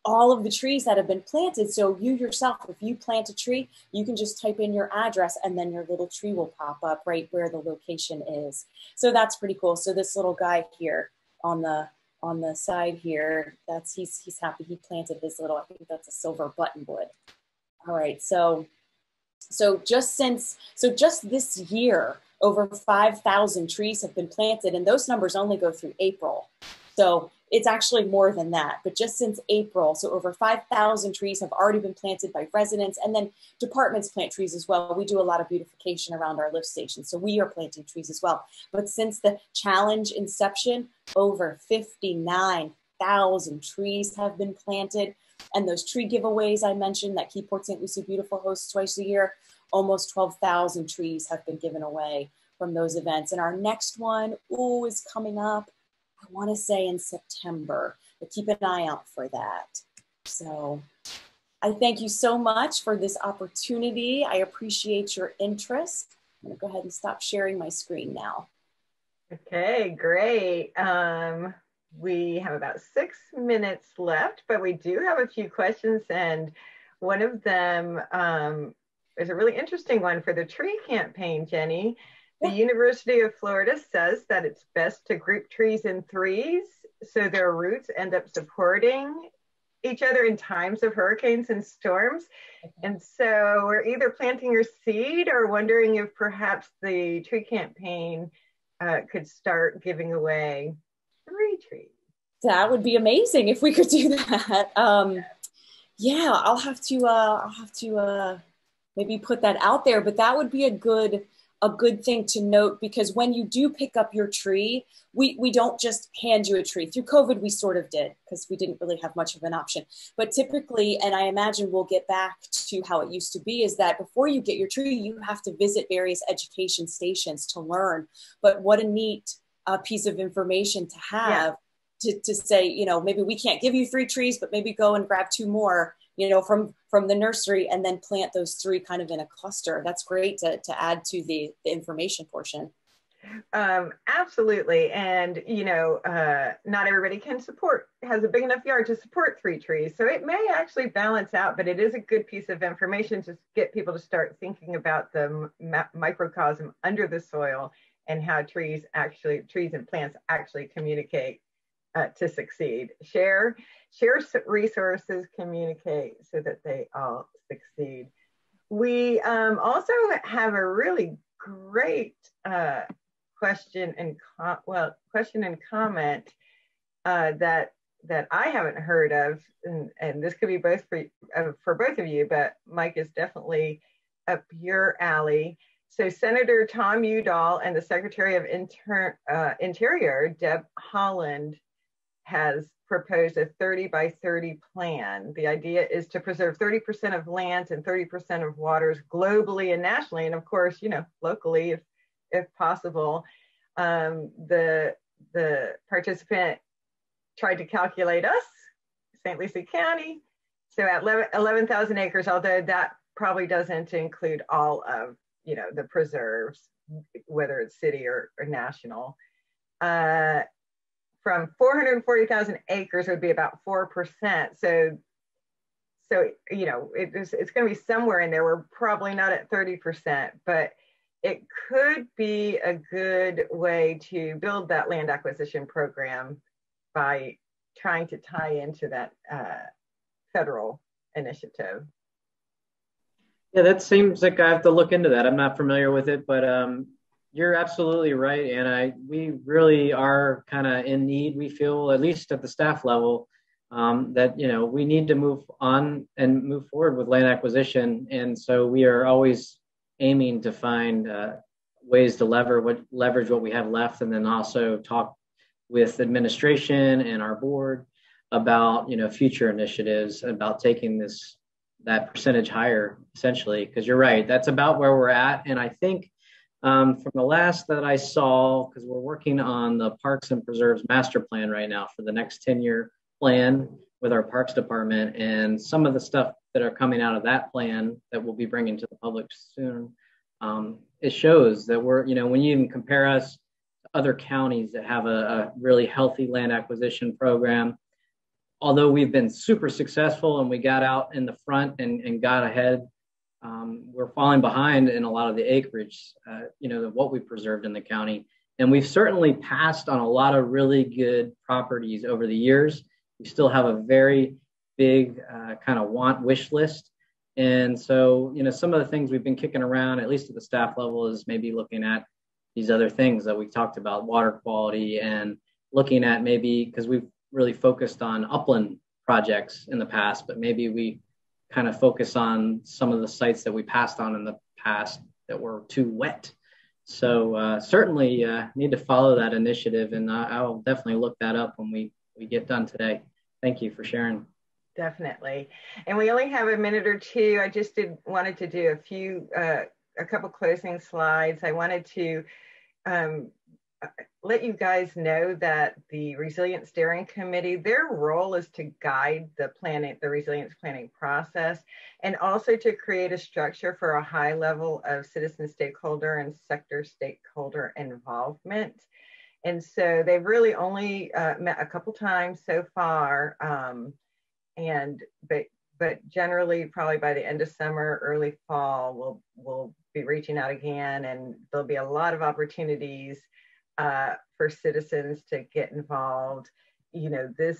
all of the trees that have been planted. So you yourself, if you plant a tree, you can just type in your address and then your little tree will pop up right where the location is. So that's pretty cool. So this little guy here on the side here, he's happy he planted his little, I think that's a silver buttonwood. All right, so just this year, over 5,000 trees have been planted, and those numbers only go through April. So it's actually more than that, but just since April, so over 5,000 trees have already been planted by residents, and then departments plant trees as well. We do a lot of beautification around our lift stations, so we are planting trees as well. But since the challenge inception, over 59,000 trees have been planted. And those tree giveaways I mentioned that Keep Port St. Lucie Beautiful hosts twice a year, almost 12,000 trees have been given away from those events. And our next one, is coming up, I want to say in September, but keep an eye out for that. So I thank you so much for this opportunity. I appreciate your interest. I'm going to go ahead and stop sharing my screen now. Okay, great. We have about 6 minutes left, but we do have a few questions, and one of them is a really interesting one for the tree campaign, Jenny. The University of Florida says that it's best to group trees in threes so their roots end up supporting each other in times of hurricanes and storms. And so we're either planting your seed or wondering if perhaps the tree campaign could start giving away 3 trees. That would be amazing if we could do that. Yeah, I'll have to maybe put that out there, but that would be a good thing to note, because when you do pick up your tree, we don't just hand you a tree. Through COVID, we sort of did, because we didn't really have much of an option. But typically, and I imagine we'll get back to how it used to be, is that before you get your tree, you have to visit various education stations to learn. But what a neat piece of information to have. To say, you know, maybe we can't give you 3 trees, but maybe go and grab 2 more, you know, from the nursery, and then plant those 3 kind of in a cluster. That's great to add to the information portion. Absolutely. And, you know, not everybody has a big enough yard to support 3 trees. So it may actually balance out, but it is a good piece of information to get people to start thinking about the microcosm under the soil and how trees and plants actually communicate to succeed. Share resources, communicate so that they all succeed. We also have a really great question and comment that I haven't heard of, and this could be both for both of you, but Mike is definitely up your alley. So Senator Tom Udall and the Secretary of Interior, Deb Haaland, has proposed a 30 by 30 plan. The idea is to preserve 30% of lands and 30% of waters globally and nationally, and of course, you know, locally if possible. The participant tried to calculate us, St. Lucie County, so at 11,000 acres, although that probably doesn't include all of, you know, the preserves, whether it's city or national. From 440,000 acres, it would be about 4%. So you know, it's going to be somewhere in there. We're probably not at 30%, but it could be a good way to build that land acquisition program by trying to tie into that federal initiative. Yeah, that seems like I have to look into that. I'm not familiar with it, but you're absolutely right, Anna. We really are kind of in need. We feel, at least at the staff level, that, you know, we need to move on and move forward with land acquisition. And so we are always aiming to find ways to leverage what we have left, and then also talk with administration and our board about, you know, future initiatives about taking that percentage higher, essentially, because you're right, that's about where we're at. And I think from the last that I saw, because we're working on the Parks and Preserves master plan right now for the next 10-year plan with our Parks Department, and some of the stuff that are coming out of that plan that we'll be bringing to the public soon, it shows that we're, you know, when you even compare us to other counties that have a really healthy land acquisition program, although we've been super successful and we got out in the front and got ahead, we're falling behind in a lot of the acreage, you know, what we preserved in the county. And we've certainly passed on a lot of really good properties over the years. We still have a very big kind of wish list. And so, you know, some of the things we've been kicking around, at least at the staff level, is maybe looking at these other things that we talked about, water quality, and looking at maybe, because we've really focused on upland projects in the past, but maybe we kind of focus on some of the sites that we passed on in the past that were too wet. So certainly need to follow that initiative, and I'll definitely look that up when we get done today. Thank you for sharing. Definitely. And we only have a minute or two. I just wanted to do a couple closing slides. I wanted to let you guys know that the Resilience Steering Committee, their role is to guide the resilience planning process, and also to create a structure for a high level of citizen stakeholder and sector stakeholder involvement. And so they've really only met a couple times so far, but generally probably by the end of summer, early fall, we'll be reaching out again, and there'll be a lot of opportunities for citizens to get involved. You know, this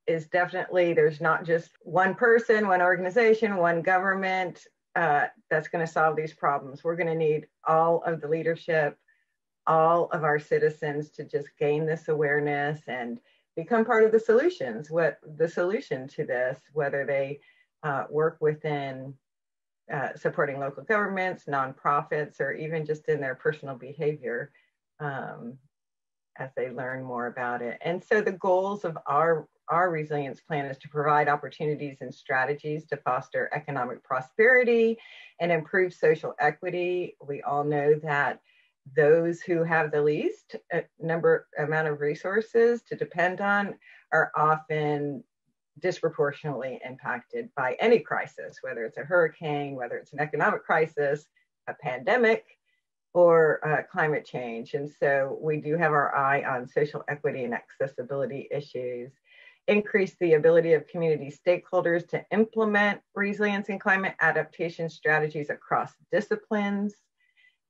is definitely, there's not just one person, one organization, one government that's going to solve these problems. We're going to need all of the leadership, all of our citizens to just gain this awareness and become part of the solutions. What the solution to this, whether they work within supporting local governments, nonprofits, or even just in their personal behavior as they learn more about it. And so the goals of our resilience plan is to provide opportunities and strategies to foster economic prosperity and improve social equity. We all know that those who have the least amount of resources to depend on are often disproportionately impacted by any crisis, whether it's a hurricane, whether it's an economic crisis, a pandemic, or climate change. And so we do have our eye on social equity and accessibility issues, increase the ability of community stakeholders to implement resilience and climate adaptation strategies across disciplines,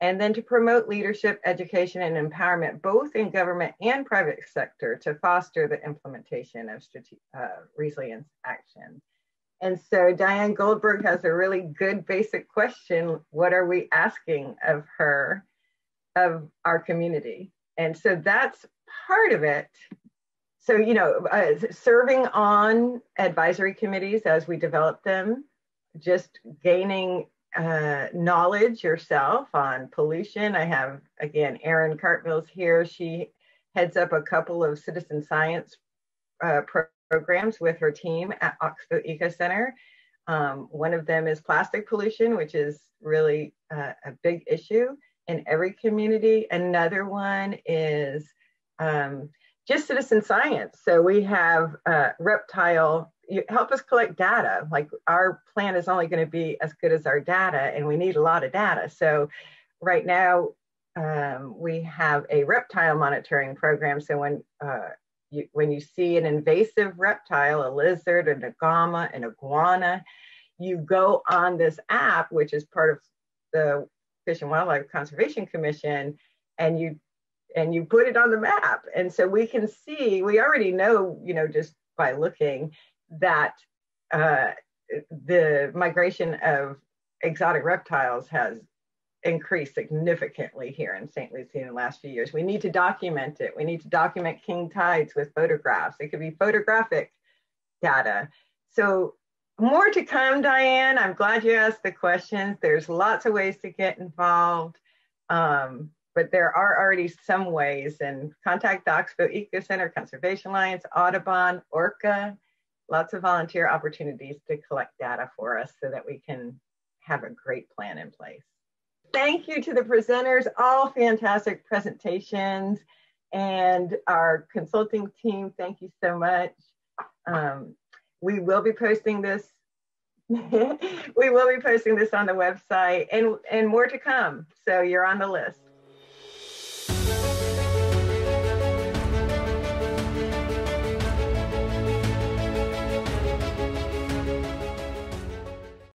and then to promote leadership, education, and empowerment, both in government and private sector, to foster the implementation of resilience action. And so Diane Goldberg has a really good basic question. What are we asking of her, of our community? And so that's part of it. So, you know, serving on advisory committees as we develop them, just gaining knowledge yourself on pollution. I have, again, Erin Cartville's here. She heads up a couple of citizen science programs with her team at Oxbow Eco Center. One of them is plastic pollution, which is really a big issue in every community. Another one is just citizen science. So we have reptile, you help us collect data. Like, our plan is only going to be as good as our data, and we need a lot of data. So right now we have a reptile monitoring program. So when you see an invasive reptile, a lizard, an agama, an iguana, you go on this app, which is part of the Fish and Wildlife Conservation Commission, and you put it on the map. And so we can see, we already know, you know, just by looking, that the migration of exotic reptiles has increased significantly here in St. Lucie in the last few years. We need to document it. We need to document king tides with photographs. It could be photographic data. So more to come, Diane. I'm glad you asked the questions. There's lots of ways to get involved, but there are already some ways, and contact the Oxbow Eco Center, Conservation Alliance, Audubon, Orca, lots of volunteer opportunities to collect data for us so that we can have a great plan in place. Thank you to the presenters, all fantastic presentations, and our consulting team, thank you so much. We will be posting this. We will be posting this on the website, and more to come. So you're on the list.